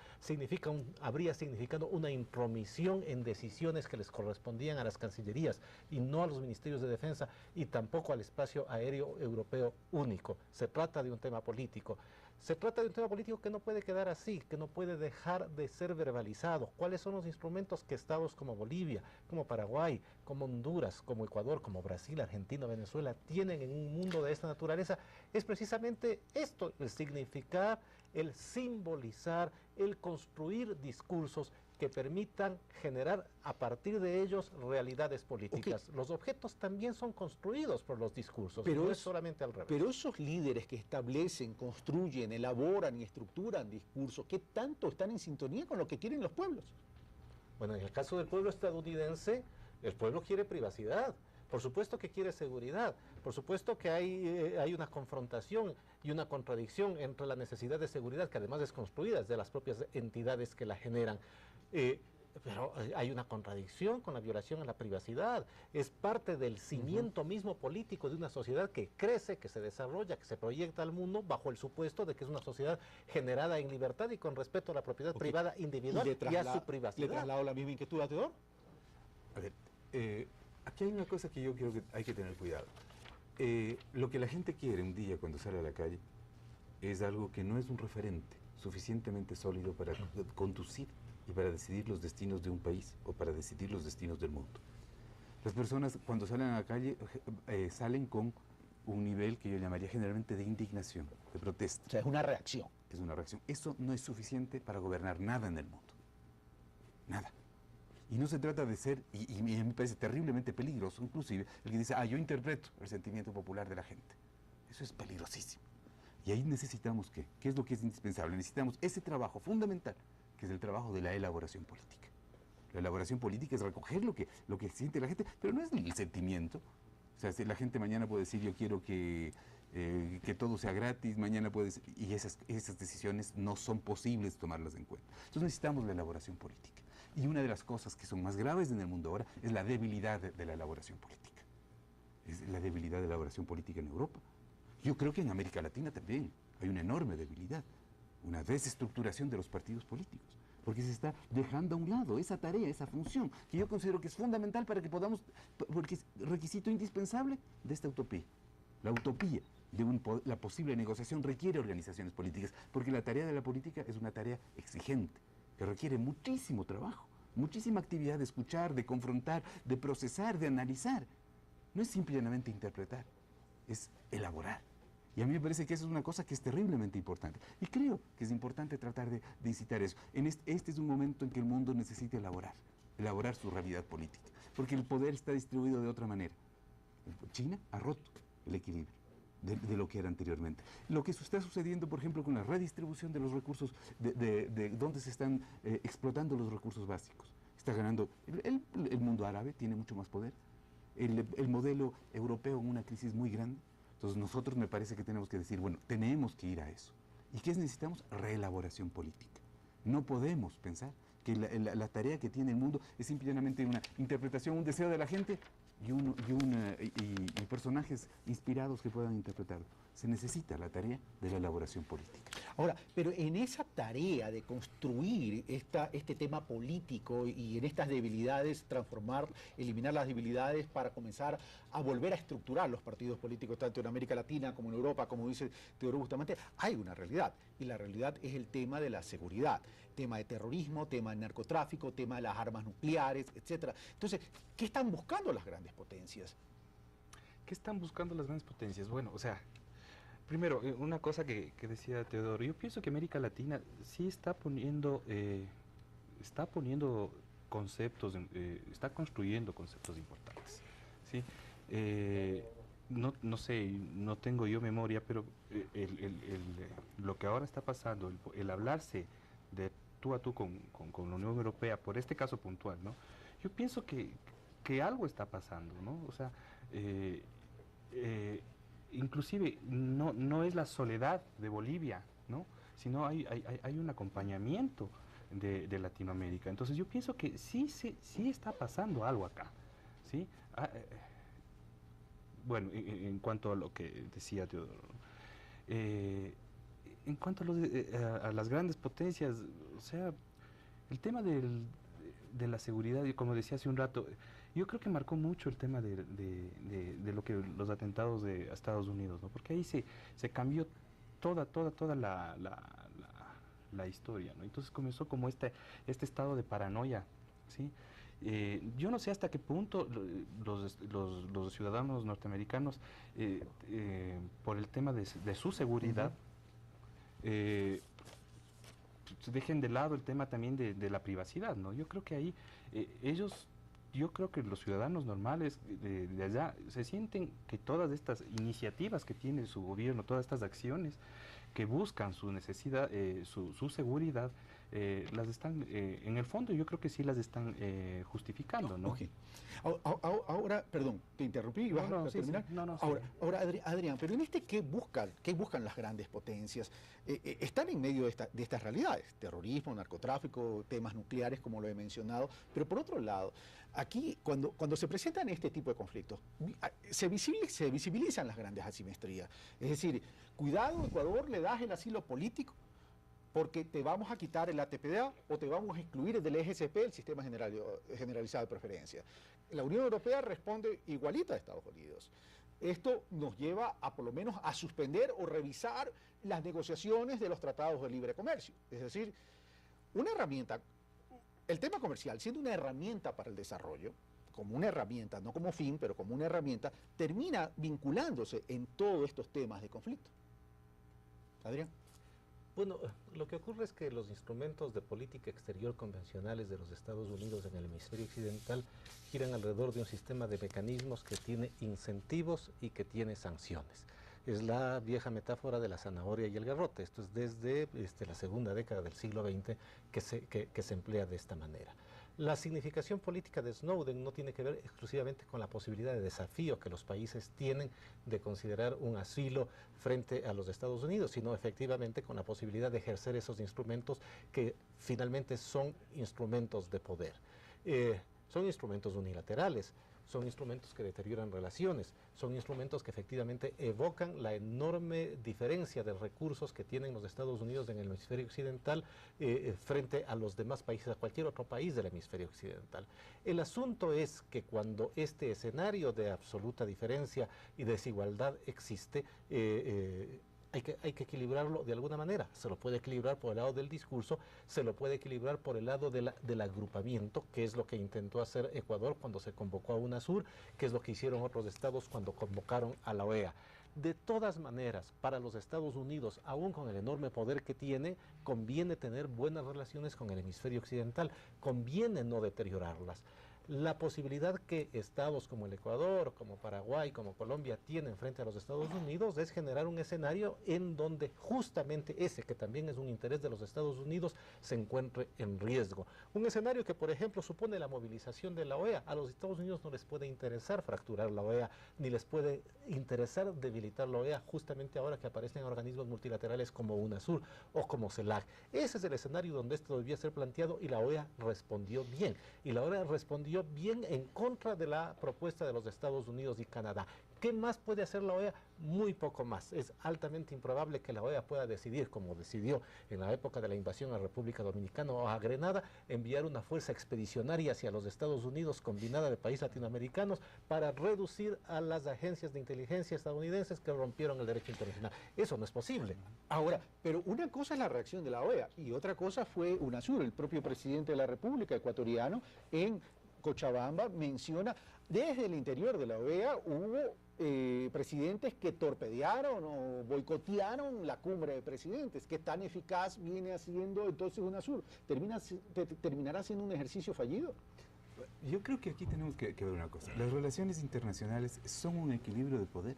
habría significado una intromisión en decisiones que les correspondían a las cancillerías y no a los ministerios de defensa y tampoco al espacio aéreo europeo único. Se trata de un tema político. Se trata de un tema político que no puede quedar así, que no puede dejar de ser verbalizado. ¿Cuáles son los instrumentos que estados como Bolivia, como Paraguay, como Honduras, como Ecuador, como Brasil, Argentina, Venezuela tienen en un mundo de esta naturaleza? Es precisamente esto, el significar, el simbolizar, el construir discursos que permitan generar a partir de ellos realidades políticas. Okay. Los objetos también son construidos por los discursos, pero no es solamente al revés. Pero esos líderes que establecen, construyen, elaboran y estructuran discursos, ¿qué tanto están en sintonía con lo que quieren los pueblos? Bueno, en el caso del pueblo estadounidense, el pueblo quiere privacidad. Por supuesto que quiere seguridad, por supuesto que hay una confrontación y una contradicción entre la necesidad de seguridad, que además es construida de las propias entidades que la generan, pero hay una contradicción con la violación a la privacidad. Es parte del cimiento mismo político de una sociedad que crece, que se desarrolla, que se proyecta al mundo bajo el supuesto de que es una sociedad generada en libertad y con respeto a la propiedad privada individual y a su privacidad. ¿Le traslado la misma inquietud a Teodoro? A ver, aquí hay una cosa que yo creo que hay que tener cuidado. Lo que la gente quiere un día cuando sale a la calle es algo que no es un referente suficientemente sólido para conducir y para decidir los destinos de un país o para decidir los destinos del mundo. Las personas cuando salen a la calle salen con un nivel que yo llamaría generalmente de indignación, de protesta. O sea, es una reacción. Es una reacción. Eso no es suficiente para gobernar nada en el mundo. Nada. Y no se trata de ser, y me parece terriblemente peligroso, inclusive, el que dice, yo interpreto el sentimiento popular de la gente. Eso es peligrosísimo. Y ahí necesitamos ¿qué? ¿Qué es lo que es indispensable? Necesitamos ese trabajo fundamental, que es el trabajo de la elaboración política. La elaboración política es recoger lo que siente la gente, pero no es el sentimiento. O sea, si la gente mañana puede decir, yo quiero que todo sea gratis, mañana puede decir, y esas decisiones no son posibles tomarlas en cuenta. Entonces necesitamos la elaboración política. Y una de las cosas que son más graves en el mundo ahora es la debilidad de la elaboración política. Es la debilidad de la elaboración política en Europa. Yo creo que en América Latina también hay una enorme debilidad, una desestructuración de los partidos políticos, porque se está dejando a un lado esa tarea, esa función, que yo considero que es fundamental para que podamos, porque es requisito indispensable de esta utopía. La utopía de la posible negociación requiere organizaciones políticas, porque la tarea de la política es una tarea exigente, que requiere muchísimo trabajo, muchísima actividad de escuchar, de confrontar, de procesar, de analizar. No es simplemente interpretar, es elaborar. Y a mí me parece que eso es una cosa que es terriblemente importante. Y creo que es importante tratar de incitar eso. Este es un momento en que el mundo necesita elaborar su realidad política, porque el poder está distribuido de otra manera. China ha roto el equilibrio de lo que era anteriormente. Lo que está sucediendo, por ejemplo, con la redistribución de los recursos, de dónde se están explotando los recursos básicos. Está ganando el mundo árabe, tiene mucho más poder. El modelo europeo en una crisis muy grande. Entonces nosotros me parece que tenemos que decir, bueno, tenemos que ir a eso. ¿Y qué necesitamos? Reelaboración política. No podemos pensar que la tarea que tiene el mundo es simplemente una interpretación, un deseo de la gente y personajes inspirados que puedan interpretarlo. Se necesita la tarea de la elaboración política. Ahora, pero en esa tarea de construir este tema político y en estas debilidades, eliminar las debilidades para comenzar a volver a estructurar los partidos políticos, tanto en América Latina como en Europa, como dice Teodoro Bustamante, hay una realidad. Y la realidad es el tema de la seguridad, tema de terrorismo, tema de narcotráfico, tema de las armas nucleares, etcétera. Entonces, ¿qué están buscando las grandes potencias? ¿Qué están buscando las grandes potencias? Bueno, o sea, primero, una cosa que decía Teodoro, yo pienso que América Latina sí está poniendo conceptos, está construyendo conceptos importantes, ¿sí? No sé, no tengo yo memoria, pero lo que ahora está pasando, el hablarse de tú a tú con la Unión Europea, por este caso puntual, ¿no? Yo pienso que algo está pasando, ¿no? O sea, inclusive no es la soledad de Bolivia, ¿no? Sino hay un acompañamiento de Latinoamérica. Entonces yo pienso que sí está pasando algo acá, ¿sí? Bueno, en cuanto a lo que decía Teodoro, en cuanto a las grandes potencias, o sea, el tema de la seguridad, y como decía hace un rato, yo creo que marcó mucho el tema de lo que los atentados de Estados Unidos, ¿no? Porque ahí se cambió toda la historia, ¿no? Entonces comenzó como este estado de paranoia, ¿sí? Yo no sé hasta qué punto los ciudadanos norteamericanos, por el tema de su seguridad, dejen de lado el tema también de la privacidad, ¿no? Yo creo que ahí yo creo que los ciudadanos normales de allá se sienten que todas estas iniciativas que tiene su gobierno, todas estas acciones que buscan su necesidad, su seguridad, las están, en el fondo yo creo que sí las están justificando, ¿no? Okay. Ahora, perdón, te interrumpí, ¿vas a terminar? Sí. No, ahora, Adrián, pero en ¿qué buscan las grandes potencias? Están en medio de estas realidades, terrorismo, narcotráfico, temas nucleares, como lo he mencionado, pero por otro lado, aquí, cuando se presentan este tipo de conflictos, se visibilizan las grandes asimetrías. Es decir, cuidado, Ecuador, le das el asilo político porque te vamos a quitar el ATPDA o te vamos a excluir del EGCP, el Sistema Generalizado de Preferencia. La Unión Europea responde igualita a Estados Unidos. Esto nos lleva a, por lo menos, a suspender o revisar las negociaciones de los tratados de libre comercio. Es decir, una herramienta, el tema comercial, siendo una herramienta para el desarrollo, como una herramienta, no como fin, pero como una herramienta, termina vinculándose en todos estos temas de conflicto. Adrián. Bueno, lo que ocurre es que los instrumentos de política exterior convencionales de los Estados Unidos en el hemisferio occidental giran alrededor de un sistema de mecanismos que tiene incentivos y que tiene sanciones. Es la vieja metáfora de la zanahoria y el garrote. Esto es desde la segunda década del siglo XX que se emplea de esta manera. La significación política de Snowden no tiene que ver exclusivamente con la posibilidad de desafío que los países tienen de considerar un asilo frente a los Estados Unidos, sino efectivamente con la posibilidad de ejercer esos instrumentos que finalmente son instrumentos de poder. Son instrumentos unilaterales, son instrumentos que deterioran relaciones, son instrumentos que efectivamente evocan la enorme diferencia de recursos que tienen los Estados Unidos en el hemisferio occidental frente a los demás países, a cualquier otro país del hemisferio occidental. El asunto es que cuando este escenario de absoluta diferencia y desigualdad existe, hay que equilibrarlo de alguna manera. Se lo puede equilibrar por el lado del discurso, se lo puede equilibrar por el lado del agrupamiento, que es lo que intentó hacer Ecuador cuando se convocó a UNASUR, que es lo que hicieron otros estados cuando convocaron a la OEA. De todas maneras, para los Estados Unidos, aún con el enorme poder que tiene, conviene tener buenas relaciones con el hemisferio occidental, conviene no deteriorarlas. La posibilidad que estados como el Ecuador, como Paraguay, como Colombia tienen frente a los Estados Unidos es generar un escenario en donde justamente ese, que también es un interés de los Estados Unidos, se encuentre en riesgo. Un escenario que, por ejemplo, supone la movilización de la OEA. A los Estados Unidos no les puede interesar fracturar la OEA, ni les puede interesar debilitar la OEA, justamente ahora que aparecen organismos multilaterales como UNASUR o como CELAC. Ese es el escenario donde esto debía ser planteado y la OEA respondió bien. Y la OEA respondió bien en contra de la propuesta de los Estados Unidos y Canadá. ¿Qué más puede hacer la OEA? Muy poco más. Es altamente improbable que la OEA pueda decidir, como decidió en la época de la invasión a República Dominicana o a Grenada, enviar una fuerza expedicionaria hacia los Estados Unidos combinada de países latinoamericanos para reducir a las agencias de inteligencia estadounidenses que rompieron el derecho internacional. Eso no es posible. Ahora, pero una cosa es la reacción de la OEA y otra cosa fue UNASUR. El propio presidente de la República ecuatoriano en Cochabamba menciona, desde el interior de la OEA hubo presidentes que torpedearon o boicotearon la cumbre de presidentes. ¿Qué tan eficaz viene haciendo entonces UNASUR? ¿Terminará siendo un ejercicio fallido? Yo creo que aquí tenemos que ver una cosa. Las relaciones internacionales son un equilibrio de poder,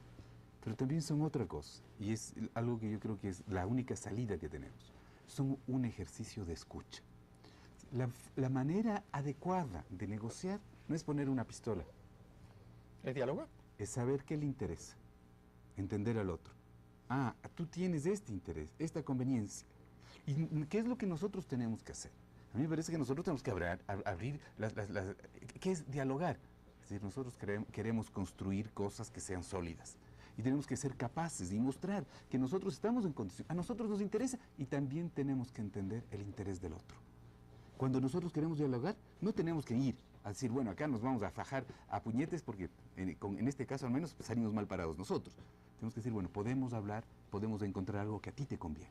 pero también son otra cosa, y es algo que yo creo que es la única salida que tenemos. Son un ejercicio de escucha. La manera adecuada de negociar no es poner una pistola. ¿Es diálogo? Es saber qué le interesa, entender al otro. Ah, tú tienes este interés, esta conveniencia. ¿Y qué es lo que nosotros tenemos que hacer? A mí me parece que nosotros tenemos que abrir ¿qué es dialogar? Es decir, nosotros queremos construir cosas que sean sólidas. Y tenemos que ser capaces y mostrar que nosotros estamos en condición. A nosotros nos interesa y también tenemos que entender el interés del otro. Cuando nosotros queremos dialogar, no tenemos que ir a decir, bueno, acá nos vamos a fajar a puñetes porque en este caso al menos salimos mal parados nosotros. Tenemos que decir, bueno, podemos hablar, podemos encontrar algo que a ti te conviene.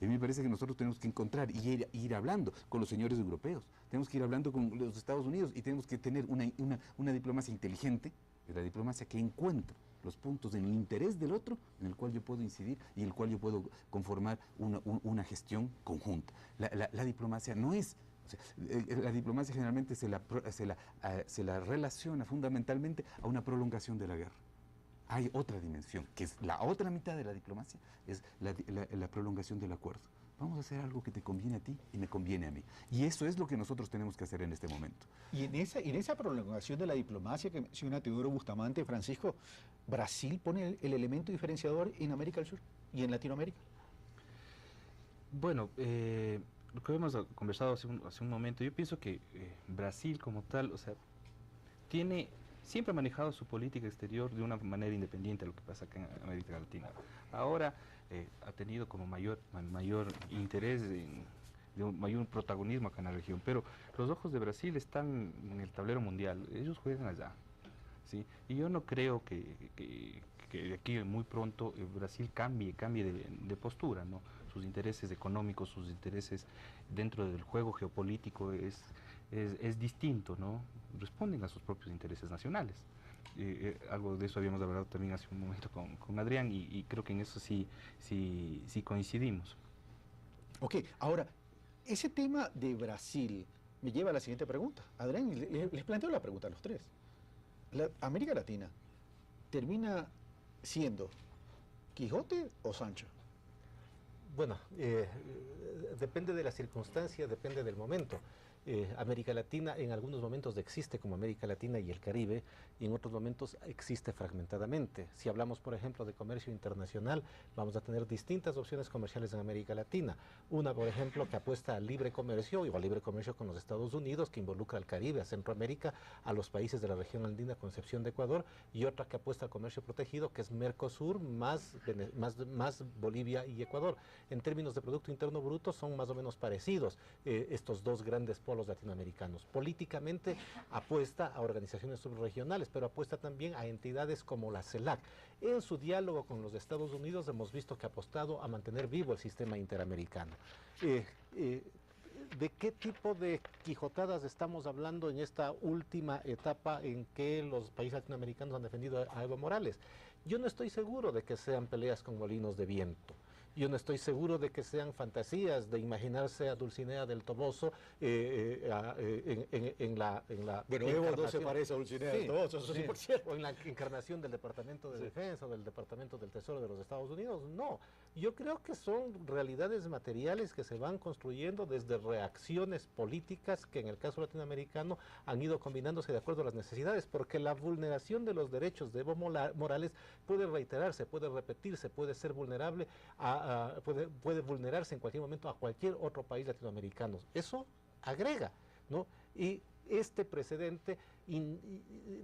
Y a mí me parece que nosotros tenemos que encontrar y ir hablando con los señores europeos, tenemos que ir hablando con los Estados Unidos y tenemos que tener una diplomacia inteligente, la diplomacia que encuentra los puntos en el interés del otro, en el cual yo puedo incidir y en el cual yo puedo conformar una gestión conjunta. La diplomacia no es... O sea, la diplomacia generalmente se la relaciona fundamentalmente a una prolongación de la guerra. Hay otra dimensión, que es la otra mitad de la diplomacia, es la prolongación del acuerdo. Vamos a hacer algo que te conviene a ti y me conviene a mí. Y eso es lo que nosotros tenemos que hacer en este momento. Y en esa prolongación de la diplomacia que menciona Teodoro Bustamante, Francisco, ¿Brasil pone el elemento diferenciador en América del Sur y en Latinoamérica? Bueno, lo que hemos conversado hace un momento, yo pienso que Brasil como tal, o sea, siempre ha manejado su política exterior de una manera independiente a lo que pasa acá en América Latina. Ahora ha tenido como mayor interés de un mayor protagonismo acá en la región, pero los ojos de Brasil están en el tablero mundial, ellos juegan allá, ¿sí? Y yo no creo que de aquí muy pronto Brasil cambie de postura, ¿no? Sus intereses económicos, sus intereses dentro del juego geopolítico es distinto, ¿no? Responden a sus propios intereses nacionales. Algo de eso habíamos hablado también hace un momento con Adrián y creo que en eso sí coincidimos. Ok, ahora, ese tema de Brasil me lleva a la siguiente pregunta. Adrián, les planteo la pregunta a los tres. América Latina termina siendo Quijote o Sancho? Bueno, depende de la circunstancia, depende del momento. América Latina en algunos momentos existe como América Latina y el Caribe, y en otros momentos existe fragmentadamente. Si hablamos, por ejemplo, de comercio internacional, vamos a tener distintas opciones comerciales en América Latina. Una, por ejemplo, que apuesta al libre comercio o al libre comercio con los Estados Unidos, que involucra al Caribe, a Centroamérica, a los países de la región andina, con excepción de Ecuador, y otra que apuesta al comercio protegido, que es Mercosur, más Bolivia y Ecuador. En términos de Producto Interno Bruto son más o menos parecidos estos dos grandes polos latinoamericanos. Políticamente apuesta a organizaciones subregionales, pero apuesta también a entidades como la CELAC. En su diálogo con los Estados Unidos hemos visto que ha apostado a mantener vivo el sistema interamericano. ¿De qué tipo de quijotadas estamos hablando en esta última etapa en que los países latinoamericanos han defendido a Evo Morales? Yo no estoy seguro de que sean peleas con molinos de viento. Yo no estoy seguro de que sean fantasías de imaginarse a Dulcinea del Toboso en la Bueno, Evo no se parece a Dulcinea del Toboso, eso sí, por cierto. O en la encarnación del Departamento de Defensa o del Departamento del Tesoro de los Estados Unidos. No, yo creo que son realidades materiales que se van construyendo desde reacciones políticas que en el caso latinoamericano han ido combinándose de acuerdo a las necesidades, porque la vulneración de los derechos de Evo Morales puede reiterarse, puede repetirse, puede ser vulnerable puede vulnerarse en cualquier momento a cualquier otro país latinoamericano. Eso agrega, ¿no? Y este precedente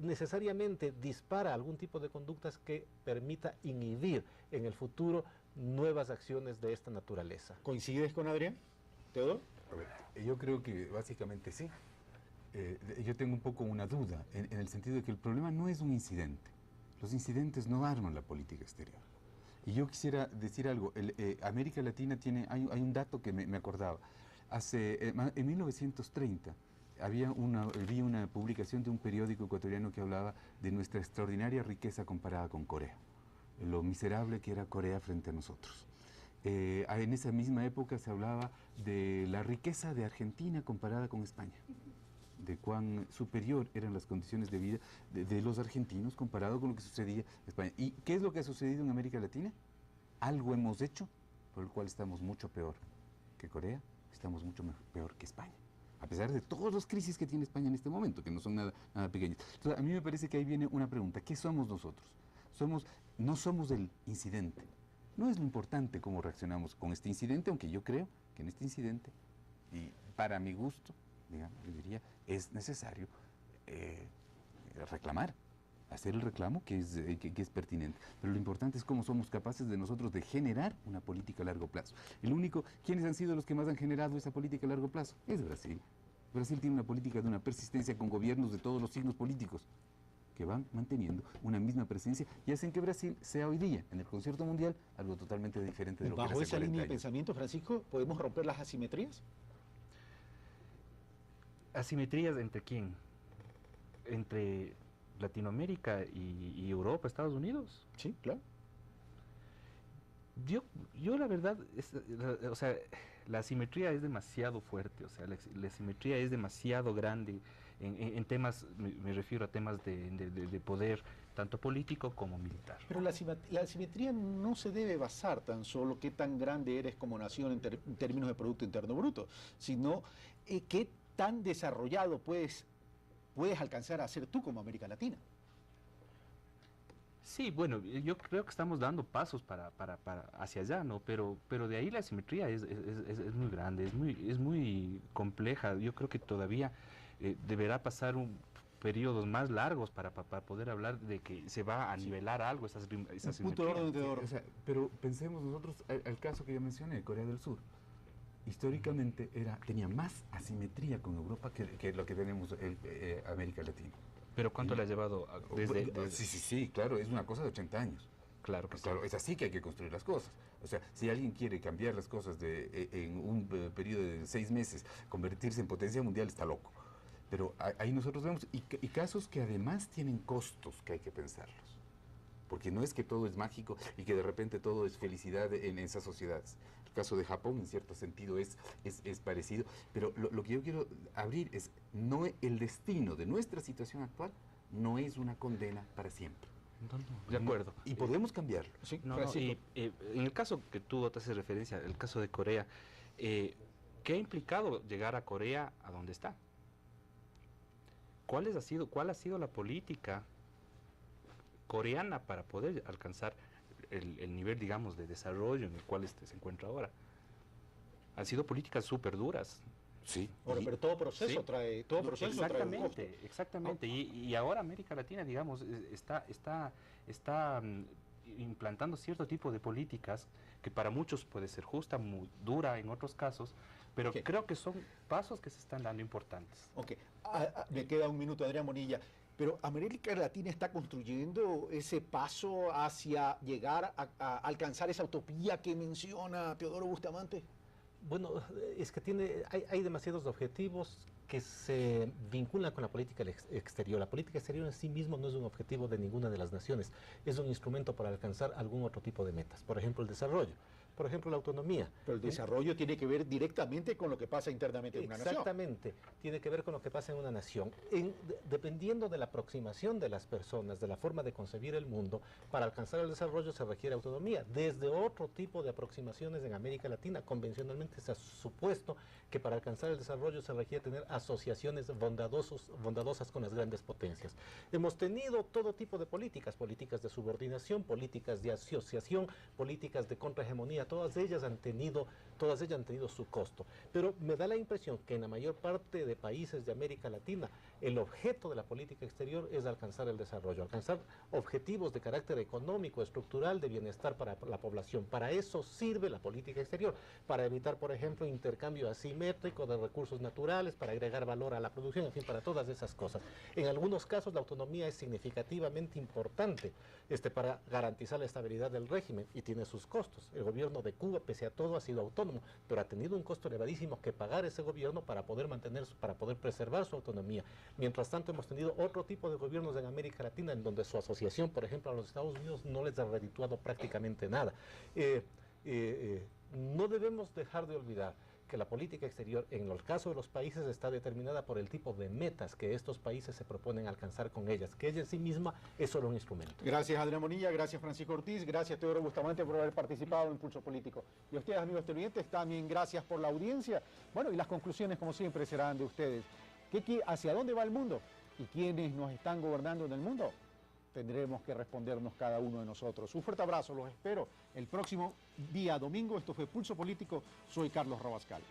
necesariamente dispara algún tipo de conductas que permita inhibir en el futuro nuevas acciones de esta naturaleza. ¿Coincides con Adrián? ¿Teodoro? A ver, yo creo que básicamente sí. Yo tengo un poco una duda, en el sentido de que el problema no es un incidente. Los incidentes no arman la política exterior. Y yo quisiera decir algo. América Latina hay un dato que me acordaba. En 1930 vi una publicación de un periódico ecuatoriano que hablaba de nuestra extraordinaria riqueza comparada con Corea, lo miserable que era Corea frente a nosotros. En esa misma época se hablaba de la riqueza de Argentina comparada con España, de cuán superior eran las condiciones de vida de los argentinos comparado con lo que sucedía en España. ¿Y qué es lo que ha sucedido en América Latina? Algo hemos hecho por el cual estamos mucho peor que Corea, estamos mucho peor que España, a pesar de todas las crisis que tiene España en este momento, que no son nada pequeñas. Entonces, a mí me parece que ahí viene una pregunta: ¿qué somos nosotros? No somos el incidente. No es lo importante cómo reaccionamos con este incidente, aunque yo creo que en este incidente, y para mi gusto, digamos, yo diría, es necesario reclamar, hacer el reclamo que es pertinente. Pero lo importante es cómo somos capaces de nosotros de generar una política a largo plazo. ¿Quiénes han sido los que más han generado esa política a largo plazo? Es Brasil. Brasil tiene una política de una persistencia con gobiernos de todos los signos políticos que van manteniendo una misma presencia y hacen que Brasil sea hoy día, en el concierto mundial, algo totalmente diferente de lo que era hace 40 años. Bajo esa línea de pensamiento, Francisco, ¿podemos romper las asimetrías? ¿Asimetrías entre quién? ¿Entre Latinoamérica y Europa, Estados Unidos? Sí, claro. Yo la verdad, o sea, la asimetría es demasiado fuerte, o sea, la asimetría es demasiado grande en temas, me refiero a temas de poder, tanto político como militar. Pero la asimetría no se debe basar tan solo qué tan grande eres como nación en términos de Producto Interno Bruto, sino qué tan desarrollado puedes alcanzar a ser tú como América Latina. Sí, bueno, yo creo que estamos dando pasos para hacia allá, ¿no? Pero de ahí la asimetría es muy grande, es muy compleja. Yo creo que todavía deberá pasar periodos más largos para poder hablar de que se va a nivelar algo esas asimetrías. Pero pensemos nosotros al caso que yo mencioné, Corea del Sur. Históricamente tenía más asimetría con Europa que lo que tenemos América Latina. ¿Pero cuánto le ha llevado desde? Sí, claro, es una cosa de 80 años. Claro, es así que hay que construir las cosas. O sea, si alguien quiere cambiar las cosas en un periodo de 6 meses, convertirse en potencia mundial, está loco. Pero ahí nosotros vemos, y casos que además tienen costos que hay que pensarlos. Porque no es que todo es mágico y que de repente todo es felicidad en esas sociedades. El caso de Japón, en cierto sentido, es parecido. Pero lo que yo quiero abrir es, no el destino de nuestra situación actual no es una condena para siempre. De acuerdo. Y podemos cambiarlo. Sí, En el caso que tú te haces referencia, el caso de Corea, ¿qué ha implicado llegar a Corea a donde está? ¿Cuál ha sido la política coreana para poder alcanzar el nivel, digamos, de desarrollo en el cual se encuentra ahora? Han sido políticas súper duras. Sí. Ahora, pero todo proceso trae un costo. Exactamente. Y ahora América Latina, digamos, está implantando cierto tipo de políticas que para muchos puede ser justa, muy dura en otros casos, pero creo que son pasos que se están dando importantes. Ok, me queda un minuto, Adrián Monilla. Pero América Latina está construyendo ese paso hacia llegar a alcanzar esa utopía que menciona Teodoro Bustamante. Bueno, es que hay demasiados objetivos que se vinculan con la política exterior. La política exterior en sí mismo no es un objetivo de ninguna de las naciones, es un instrumento para alcanzar algún otro tipo de metas. Por ejemplo, el desarrollo, por ejemplo, la autonomía. Pero el desarrollo tiene que ver directamente con lo que pasa internamente en una nación. Exactamente, tiene que ver con lo que pasa en una nación. Dependiendo de la aproximación de las personas, de la forma de concebir el mundo, para alcanzar el desarrollo se requiere autonomía. Desde otro tipo de aproximaciones en América Latina, convencionalmente se ha supuesto que para alcanzar el desarrollo se requiere tener asociaciones bondadosas con las grandes potencias. Hemos tenido todo tipo de políticas de subordinación, políticas de asociación, políticas de contrahegemonía, todas ellas han tenido su costo. Pero me da la impresión que en la mayor parte de países de América Latina, el objeto de la política exterior es alcanzar el desarrollo, alcanzar objetivos de carácter económico, estructural, de bienestar para la población. Para eso sirve la política exterior, para evitar, por ejemplo, intercambio asimétrico de recursos naturales, para agregar valor a la producción, en fin, para todas esas cosas. En algunos casos la autonomía es significativamente importante para garantizar la estabilidad del régimen y tiene sus costos. El gobierno de Cuba, pese a todo, ha sido autónomo, pero ha tenido un costo elevadísimo que pagar ese gobierno para poder preservar su autonomía. Mientras tanto, hemos tenido otro tipo de gobiernos en América Latina en donde su asociación, por ejemplo, a los Estados Unidos no les ha redituado prácticamente nada. No debemos dejar de olvidar que la política exterior, en el caso de los países, está determinada por el tipo de metas que estos países se proponen alcanzar con ellas, que ella en sí misma es solo un instrumento. Gracias, Adrián Monilla, gracias, Francisco Ortiz, gracias, Teodoro Bustamante, por haber participado en Pulso Político. Y a ustedes, amigos televidentes, también gracias por la audiencia. Bueno, y las conclusiones, como siempre, serán de ustedes. ¿Hacia dónde va el mundo? ¿Y quiénes nos están gobernando en el mundo? Tendremos que respondernos cada uno de nosotros. Un fuerte abrazo, los espero el próximo día domingo. Esto fue Pulso Político, soy Carlos Rabascal.